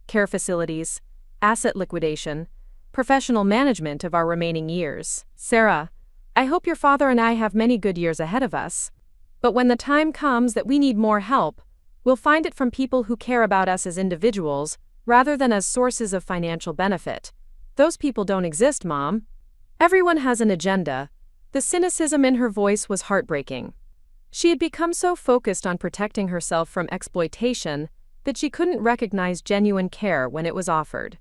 Care facilities, asset liquidation, professional management of our remaining years. Sarah, I hope your father and I have many good years ahead of us. But when the time comes that we need more help, we'll find it from people who care about us as individuals rather than as sources of financial benefit. Those people don't exist, Mom. Everyone has an agenda. The cynicism in her voice was heartbreaking. She had become so focused on protecting herself from exploitation that she couldn't recognize genuine care when it was offered.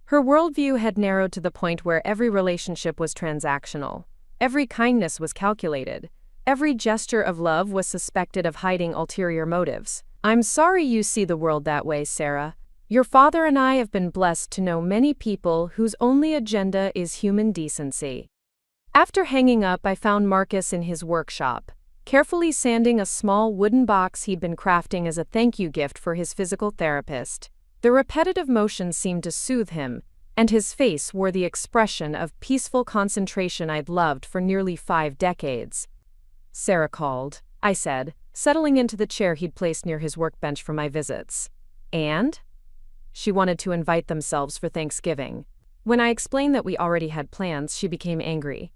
Her worldview had narrowed to the point where every relationship was transactional. Every kindness was calculated. Every gesture of love was suspected of hiding ulterior motives. I'm sorry you see the world that way, Sarah. Your father and I have been blessed to know many people whose only agenda is human decency. After hanging up, I found Marcus in his workshop, carefully sanding a small wooden box he'd been crafting as a thank you gift for his physical therapist. The repetitive motion seemed to soothe him, and his face wore the expression of peaceful concentration I'd loved for nearly 5 decades. Sarah called, I said, settling into the chair he'd placed near his workbench for my visits. And? She wanted to invite themselves for Thanksgiving. When I explained that we already had plans, she became angry.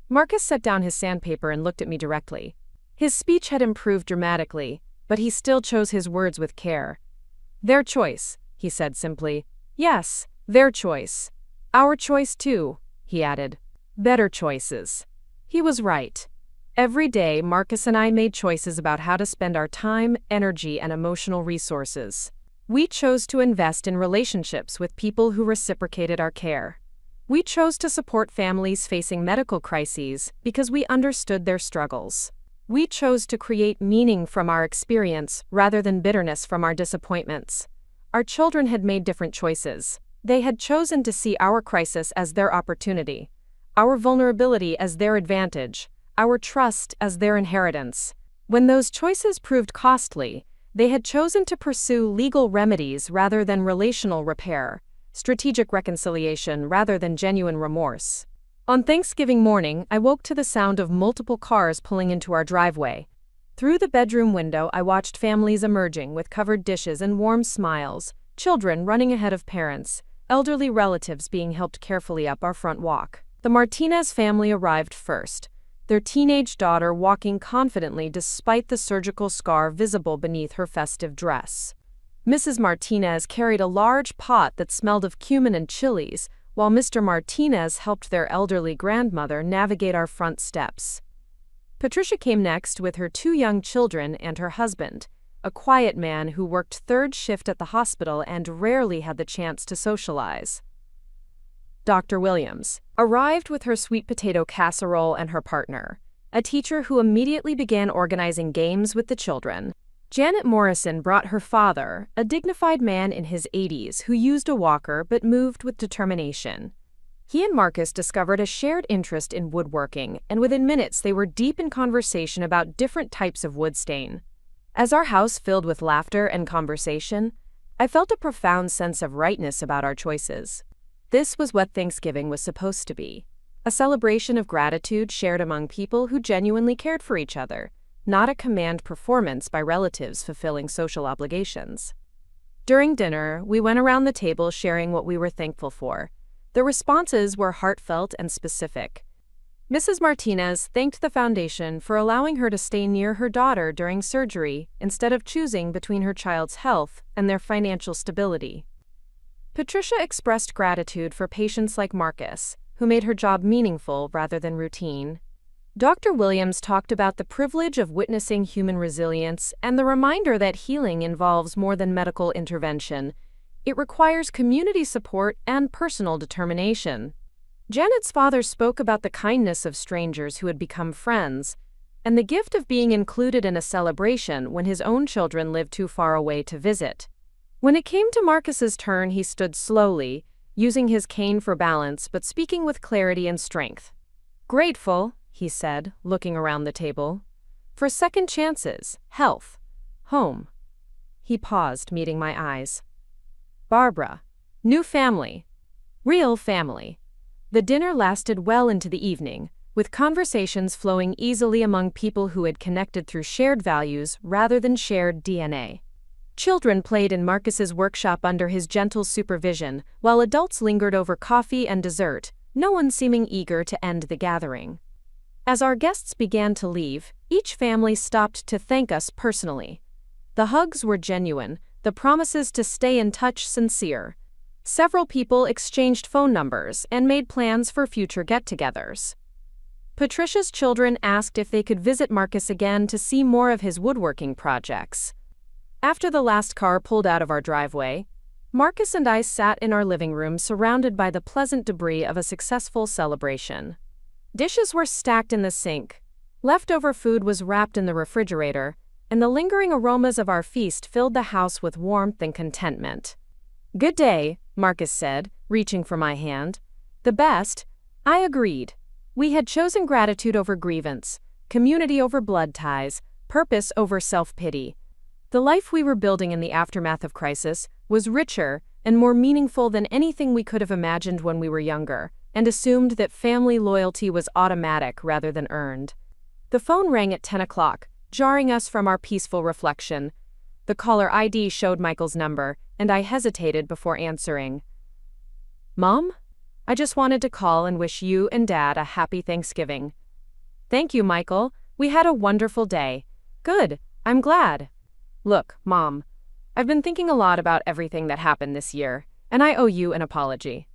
Marcus set down his sandpaper and looked at me directly. His speech had improved dramatically, but he still chose his words with care. Their choice, he said simply. Yes, their choice. Our choice too, he added. Better choices. He was right. Every day, Marcus and I made choices about how to spend our time, energy, and emotional resources. We chose to invest in relationships with people who reciprocated our care. We chose to support families facing medical crises because we understood their struggles. We chose to create meaning from our experience rather than bitterness from our disappointments. Our children had made different choices. They had chosen to see our crisis as their opportunity, our vulnerability as their advantage, our trust as their inheritance. When those choices proved costly, they had chosen to pursue legal remedies rather than relational repair, strategic reconciliation rather than genuine remorse. On Thanksgiving morning, I woke to the sound of multiple cars pulling into our driveway. Through the bedroom window, I watched families emerging with covered dishes and warm smiles, children running ahead of parents, elderly relatives being helped carefully up our front walk. The Martinez family arrived first, their teenage daughter walking confidently despite the surgical scar visible beneath her festive dress. Mrs. Martinez carried a large pot that smelled of cumin and chilies, while Mr. Martinez helped their elderly grandmother navigate our front steps. Patricia came next with her 2 young children and her husband, a quiet man who worked third shift at the hospital and rarely had the chance to socialize. Dr. Williams arrived with her sweet potato casserole and her partner, a teacher who immediately began organizing games with the children. Janet Morrison brought her father, a dignified man in his 80s who used a walker but moved with determination. He and Marcus discovered a shared interest in woodworking, and within minutes they were deep in conversation about different types of wood stain. As our house filled with laughter and conversation, I felt a profound sense of rightness about our choices. This was what Thanksgiving was supposed to be, a celebration of gratitude shared among people who genuinely cared for each other, not a command performance by relatives fulfilling social obligations. During dinner, we went around the table sharing what we were thankful for. The responses were heartfelt and specific. Mrs. Martinez thanked the foundation for allowing her to stay near her daughter during surgery instead of choosing between her child's health and their financial stability. Patricia expressed gratitude for patients like Marcus, who made her job meaningful rather than routine. Dr. Williams talked about the privilege of witnessing human resilience and the reminder that healing involves more than medical intervention. It requires community support and personal determination. Janet's father spoke about the kindness of strangers who had become friends, and the gift of being included in a celebration when his own children lived too far away to visit. When it came to Marcus's turn, he stood slowly, using his cane for balance but speaking with clarity and strength. "Grateful," he said, looking around the table, "for second chances, health, home." He paused, meeting my eyes. "Barbara, new family, real family." The dinner lasted well into the evening, with conversations flowing easily among people who had connected through shared values rather than shared DNA. Children played in Marcus's workshop under his gentle supervision, while adults lingered over coffee and dessert, no one seeming eager to end the gathering. As our guests began to leave, each family stopped to thank us personally. The hugs were genuine, the promises to stay in touch sincere. Several people exchanged phone numbers and made plans for future get-togethers. Patricia's children asked if they could visit Marcus again to see more of his woodworking projects. After the last car pulled out of our driveway, Marcus and I sat in our living room surrounded by the pleasant debris of a successful celebration. Dishes were stacked in the sink, leftover food was wrapped in the refrigerator, and the lingering aromas of our feast filled the house with warmth and contentment. "Good day," Marcus said, reaching for my hand. "The best," I agreed. We had chosen gratitude over grievance, community over blood ties, purpose over self-pity. The life we were building in the aftermath of crisis was richer and more meaningful than anything we could have imagined when we were younger, and assumed that family loyalty was automatic rather than earned. The phone rang at 10 o'clock, jarring us from our peaceful reflection. The caller ID showed Michael's number, and I hesitated before answering. "Mom? I just wanted to call and wish you and Dad a happy Thanksgiving." "Thank you, Michael. We had a wonderful day." "Good. I'm glad." "Look, Mom, I've been thinking a lot about everything that happened this year, and I owe you an apology."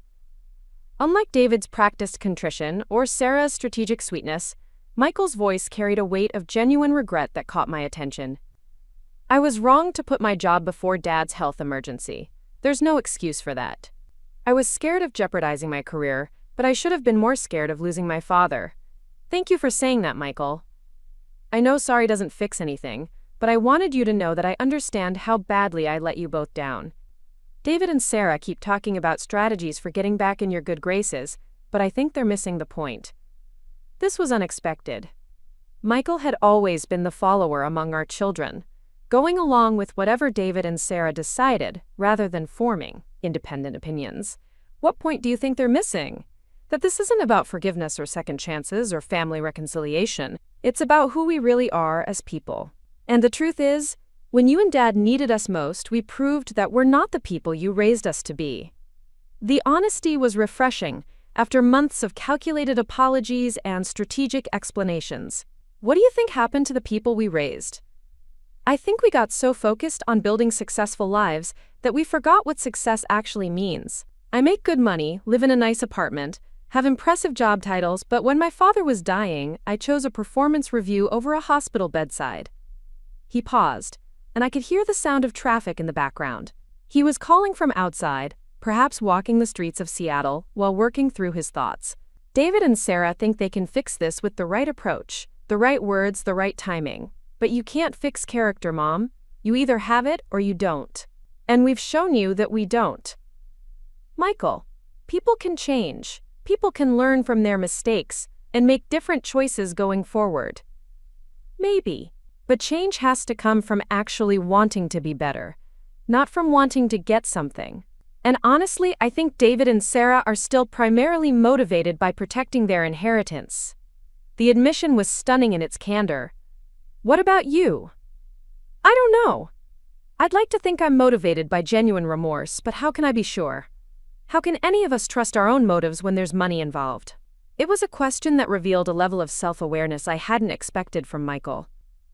Unlike David's practiced contrition or Sarah's strategic sweetness, Michael's voice carried a weight of genuine regret that caught my attention. "I was wrong to put my job before Dad's health emergency. There's no excuse for that. I was scared of jeopardizing my career, but I should have been more scared of losing my father." "Thank you for saying that, Michael. I know sorry doesn't fix anything, but I wanted you to know that I understand how badly I let you both down. David and Sarah keep talking about strategies for getting back in your good graces, but I think they're missing the point." This was unexpected. Michael had always been the follower among our children, going along with whatever David and Sarah decided, rather than forming independent opinions. "What point do you think they're missing?" "That this isn't about forgiveness or second chances or family reconciliation. It's about who we really are as people." And the truth is, when you and Dad needed us most, we proved that we're not the people you raised us to be. The honesty was refreshing after months of calculated apologies and strategic explanations. What do you think happened to the people we raised? I think we got so focused on building successful lives that we forgot what success actually means. I make good money, live in a nice apartment, have impressive job titles, but when my father was dying, I chose a performance review over a hospital bedside. He paused, and I could hear the sound of traffic in the background. He was calling from outside, perhaps walking the streets of Seattle while working through his thoughts. David and Sarah think they can fix this with the right approach, the right words, the right timing. But you can't fix character, Mom. You either have it or you don't. And we've shown you that we don't. Michael, people can change. People can learn from their mistakes and make different choices going forward. Maybe. But change has to come from actually wanting to be better, not from wanting to get something. And honestly, I think David and Sarah are still primarily motivated by protecting their inheritance. The admission was stunning in its candor. What about you? I don't know. I'd like to think I'm motivated by genuine remorse, but how can I be sure? How can any of us trust our own motives when there's money involved? It was a question that revealed a level of self-awareness I hadn't expected from Michael.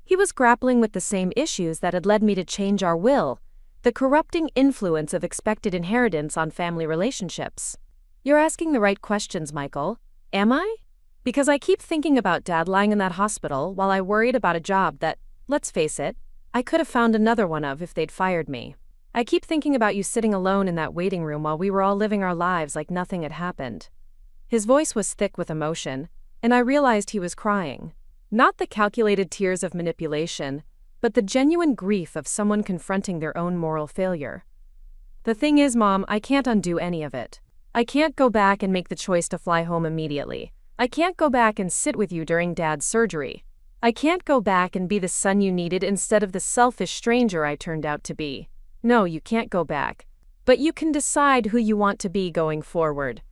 He was grappling with the same issues that had led me to change our will, the corrupting influence of expected inheritance on family relationships. You're asking the right questions, Michael. Am I? Because I keep thinking about Dad lying in that hospital while I worried about a job that, let's face it, I could have found another one of if they'd fired me. I keep thinking about you sitting alone in that waiting room while we were all living our lives like nothing had happened. His voice was thick with emotion, and I realized he was crying. Not the calculated tears of manipulation, but the genuine grief of someone confronting their own moral failure. The thing is, Mom, I can't undo any of it. I can't go back and make the choice to fly home immediately. I can't go back and sit with you during Dad's surgery. I can't go back and be the son you needed instead of the selfish stranger I turned out to be. No, you can't go back. But you can decide who you want to be going forward.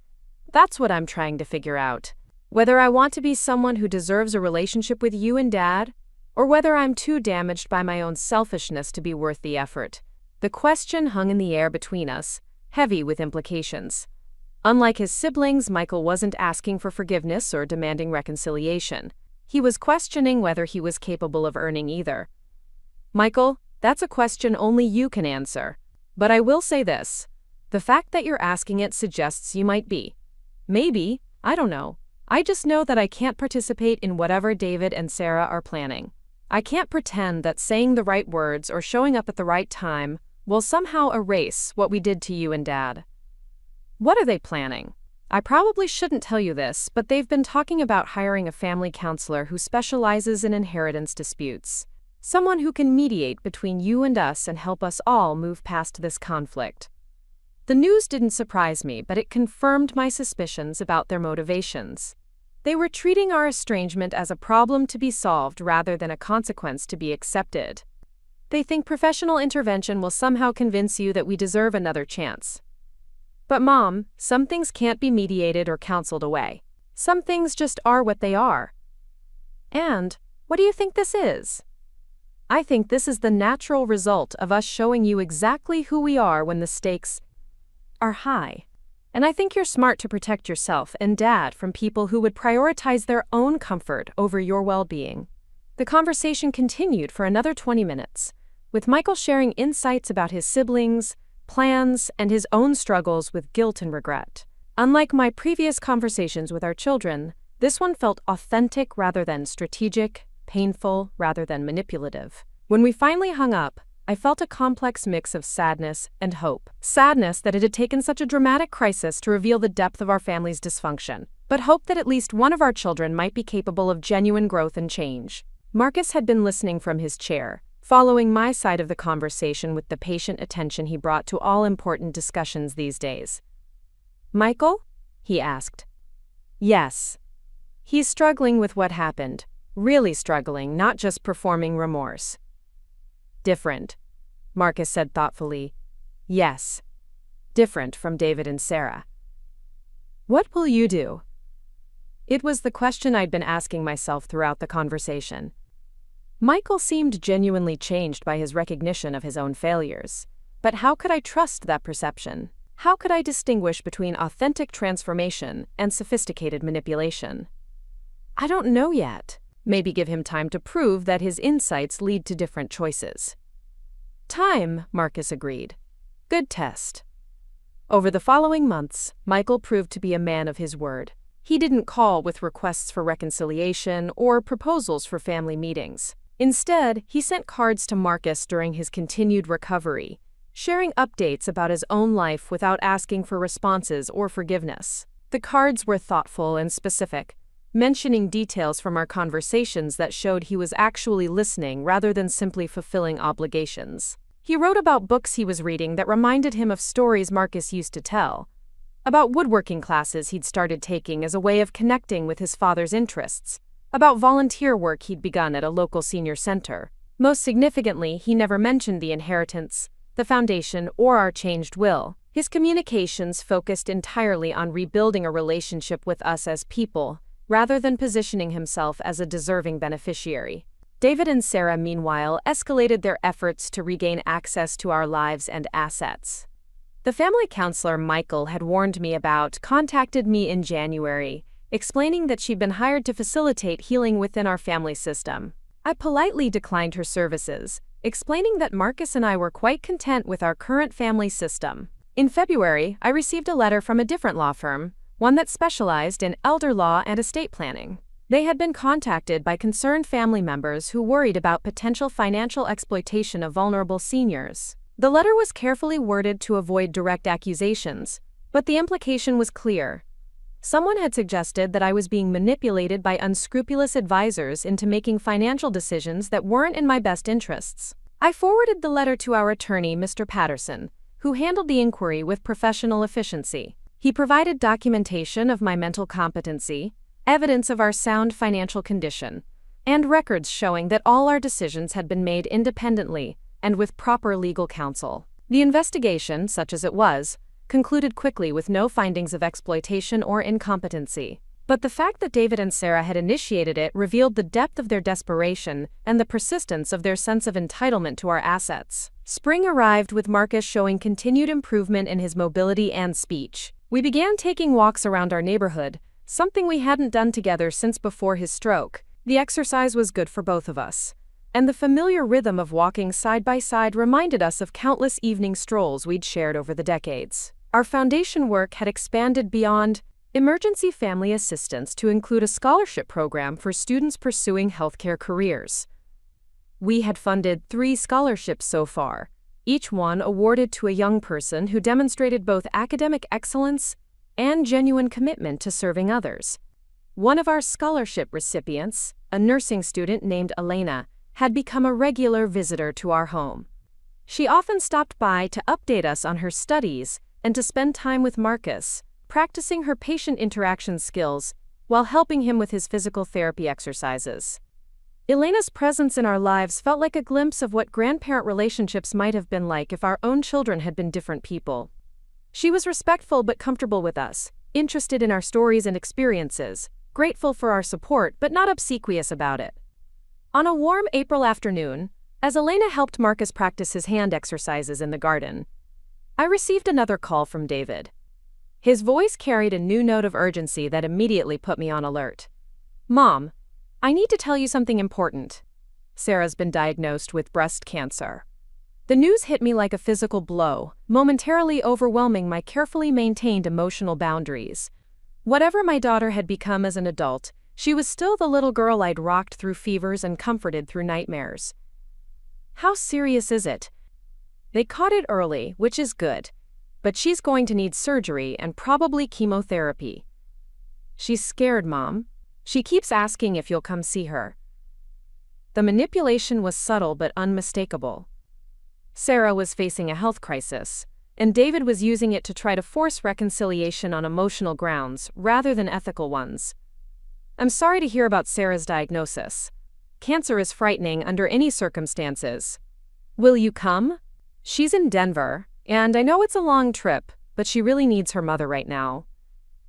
That's what I'm trying to figure out. Whether I want to be someone who deserves a relationship with you and Dad, or whether I'm too damaged by my own selfishness to be worth the effort. The question hung in the air between us, heavy with implications. Unlike his siblings, Michael wasn't asking for forgiveness or demanding reconciliation. He was questioning whether he was capable of earning either. Michael, that's a question only you can answer. But I will say this. The fact that you're asking it suggests you might be. Maybe, I don't know. I just know that I can't participate in whatever David and Sarah are planning. I can't pretend that saying the right words or showing up at the right time will somehow erase what we did to you and Dad. What are they planning? I probably shouldn't tell you this, but they've been talking about hiring a family counselor who specializes in inheritance disputes. Someone who can mediate between you and us and help us all move past this conflict. The news didn't surprise me, but it confirmed my suspicions about their motivations. They were treating our estrangement as a problem to be solved rather than a consequence to be accepted. They think professional intervention will somehow convince you that we deserve another chance. But Mom, some things can't be mediated or counseled away. Some things just are what they are. And, what do you think this is? I think this is the natural result of us showing you exactly who we are when the stakes are high. And I think you're smart to protect yourself and Dad from people who would prioritize their own comfort over your well-being. The conversation continued for another 20 minutes, with Michael sharing insights about his siblings, plans, and his own struggles with guilt and regret. Unlike my previous conversations with our children, this one felt authentic rather than strategic, painful rather than manipulative. When we finally hung up, I felt a complex mix of sadness and hope. Sadness that it had taken such a dramatic crisis to reveal the depth of our family's dysfunction, but hope that at least one of our children might be capable of genuine growth and change. Marcus had been listening from his chair, following my side of the conversation with the patient attention he brought to all important discussions these days. Michael? He asked. Yes. He's struggling with what happened. Really struggling, not just performing remorse. Different, Marcus said thoughtfully. Yes. Different from David and Sarah. What will you do? It was the question I'd been asking myself throughout the conversation. Michael seemed genuinely changed by his recognition of his own failures. But how could I trust that perception? How could I distinguish between authentic transformation and sophisticated manipulation? I don't know yet. Maybe give him time to prove that his insights lead to different choices. Time, Marcus agreed. Good test. Over the following months, Michael proved to be a man of his word. He didn't call with requests for reconciliation or proposals for family meetings. Instead, he sent cards to Marcus during his continued recovery, sharing updates about his own life without asking for responses or forgiveness. The cards were thoughtful and specific, mentioning details from our conversations that showed he was actually listening rather than simply fulfilling obligations. He wrote about books he was reading that reminded him of stories Marcus used to tell, about woodworking classes he'd started taking as a way of connecting with his father's interests, about volunteer work he'd begun at a local senior center. Most significantly, he never mentioned the inheritance, the foundation, or our changed will. His communications focused entirely on rebuilding a relationship with us as people, rather than positioning himself as a deserving beneficiary. David and Sarah, meanwhile, escalated their efforts to regain access to our lives and assets. The family counselor Michael had warned me about contacted me in January, explaining that she'd been hired to facilitate healing within our family system. I politely declined her services, explaining that Marcus and I were quite content with our current family system. In February, I received a letter from a different law firm, one that specialized in elder law and estate planning. They had been contacted by concerned family members who worried about potential financial exploitation of vulnerable seniors. The letter was carefully worded to avoid direct accusations, but the implication was clear. Someone had suggested that I was being manipulated by unscrupulous advisors into making financial decisions that weren't in my best interests. I forwarded the letter to our attorney, Mr. Patterson, who handled the inquiry with professional efficiency. He provided documentation of my mental competency, evidence of our sound financial condition, and records showing that all our decisions had been made independently and with proper legal counsel. The investigation, such as it was, concluded quickly with no findings of exploitation or incompetency. But the fact that David and Sarah had initiated it revealed the depth of their desperation and the persistence of their sense of entitlement to our assets. Spring arrived with Marcus showing continued improvement in his mobility and speech. We began taking walks around our neighborhood, something we hadn't done together since before his stroke. The exercise was good for both of us, and the familiar rhythm of walking side by side reminded us of countless evening strolls we'd shared over the decades. Our foundation work had expanded beyond emergency family assistance to include a scholarship program for students pursuing healthcare careers. We had funded 3 scholarships so far, each one awarded to a young person who demonstrated both academic excellence and genuine commitment to serving others. One of our scholarship recipients, a nursing student named Elena, had become a regular visitor to our home. She often stopped by to update us on her studies and to spend time with Marcus, practicing her patient interaction skills while helping him with his physical therapy exercises. Elena's presence in our lives felt like a glimpse of what grandparent relationships might have been like if our own children had been different people. She was respectful but comfortable with us, interested in our stories and experiences, grateful for our support but not obsequious about it. On a warm April afternoon, as Elena helped Marcus practice his hand exercises in the garden, I received another call from David. His voice carried a new note of urgency that immediately put me on alert. "Mom, I need to tell you something important. Sarah's been diagnosed with breast cancer." The news hit me like a physical blow, momentarily overwhelming my carefully maintained emotional boundaries. Whatever my daughter had become as an adult, she was still the little girl I'd rocked through fevers and comforted through nightmares. "How serious is it?" "They caught it early, which is good, but she's going to need surgery and probably chemotherapy." "She's scared, Mom. She keeps asking if you'll come see her." The manipulation was subtle but unmistakable. Sarah was facing a health crisis, and David was using it to try to force reconciliation on emotional grounds rather than ethical ones. "I'm sorry to hear about Sarah's diagnosis. Cancer is frightening under any circumstances. Will you come? She's in Denver, and I know it's a long trip, but she really needs her mother right now."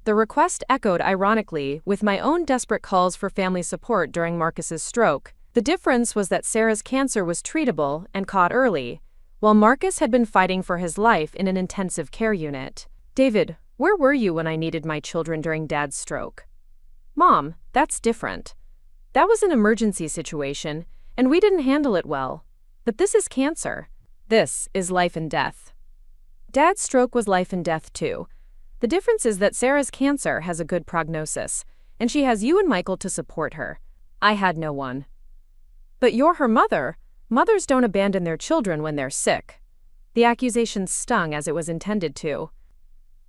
The request echoed ironically with my own desperate calls for family support during Marcus's stroke, The difference was that Sarah's cancer was treatable and caught early, while Marcus had been fighting for his life in an intensive care unit. David, where were you when I needed my children during Dad's stroke? Mom, that's different. That was an emergency situation, and we didn't handle it well. But this is cancer. This is life and death. Dad's stroke was life and death too. The difference is that Sarah's cancer has a good prognosis, and she has you and Michael to support her. I had no one. But you're her mother. Mothers don't abandon their children when they're sick. The accusation stung as it was intended to.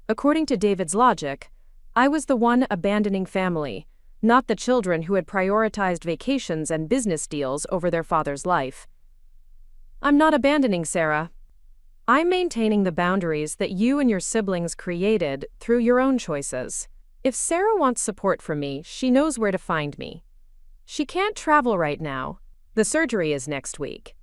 According to David's logic, I was the one abandoning family, not the children who had prioritized vacations and business deals over their father's life. I'm not abandoning Sarah. I'm maintaining the boundaries that you and your siblings created through your own choices. If Sarah wants support from me, she knows where to find me. She can't travel right now. The surgery is next week.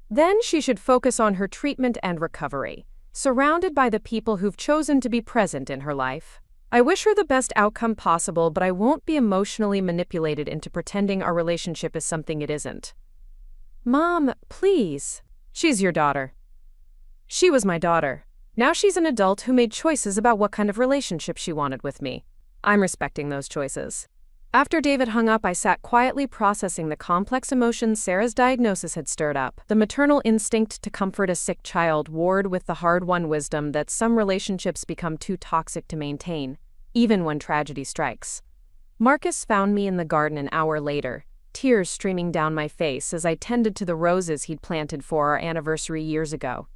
Then she should focus on her treatment and recovery, surrounded by the people who've chosen to be present in her life. I wish her the best outcome possible, but I won't be emotionally manipulated into pretending our relationship is something it isn't. Mom, please. She's your daughter. She was my daughter. Now she's an adult who made choices about what kind of relationship she wanted with me. I'm respecting those choices. After David hung up, I sat quietly processing the complex emotions Sarah's diagnosis had stirred up. The maternal instinct to comfort a sick child warred with the hard-won wisdom that some relationships become too toxic to maintain, even when tragedy strikes. Marcus found me in the garden an hour later, tears streaming down my face as I tended to the roses he'd planted for our anniversary years ago.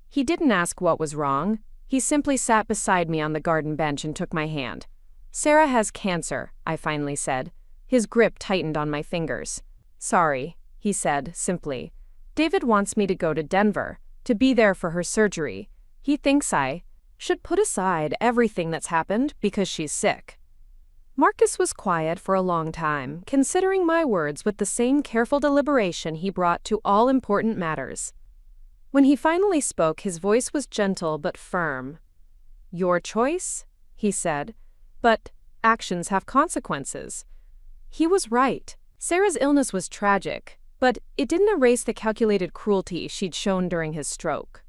He didn't ask what was wrong. He simply sat beside me on the garden bench and took my hand. Sarah has cancer, I finally said. His grip tightened on my fingers. Sorry, he said, simply. David wants me to go to Denver, to be there for her surgery. He thinks I should put aside everything that's happened because she's sick. Marcus was quiet for a long time, considering my words with the same careful deliberation he brought to all important matters. When he finally spoke, his voice was gentle but firm. Your choice, he said. But actions have consequences. He was right. Sarah's illness was tragic, but it didn't erase the calculated cruelty she'd shown during his stroke.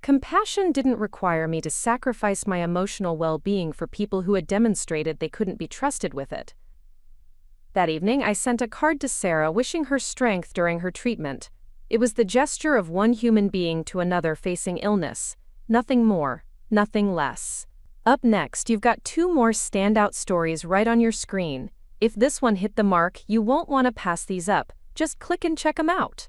Compassion didn't require me to sacrifice my emotional well-being for people who had demonstrated they couldn't be trusted with it. That evening, I sent a card to Sarah wishing her strength during her treatment. It was the gesture of one human being to another facing illness. Nothing more, nothing less. Up next, you've got 2 more standout stories right on your screen. If this one hit the mark, you won't want to pass these up. Just click and check them out.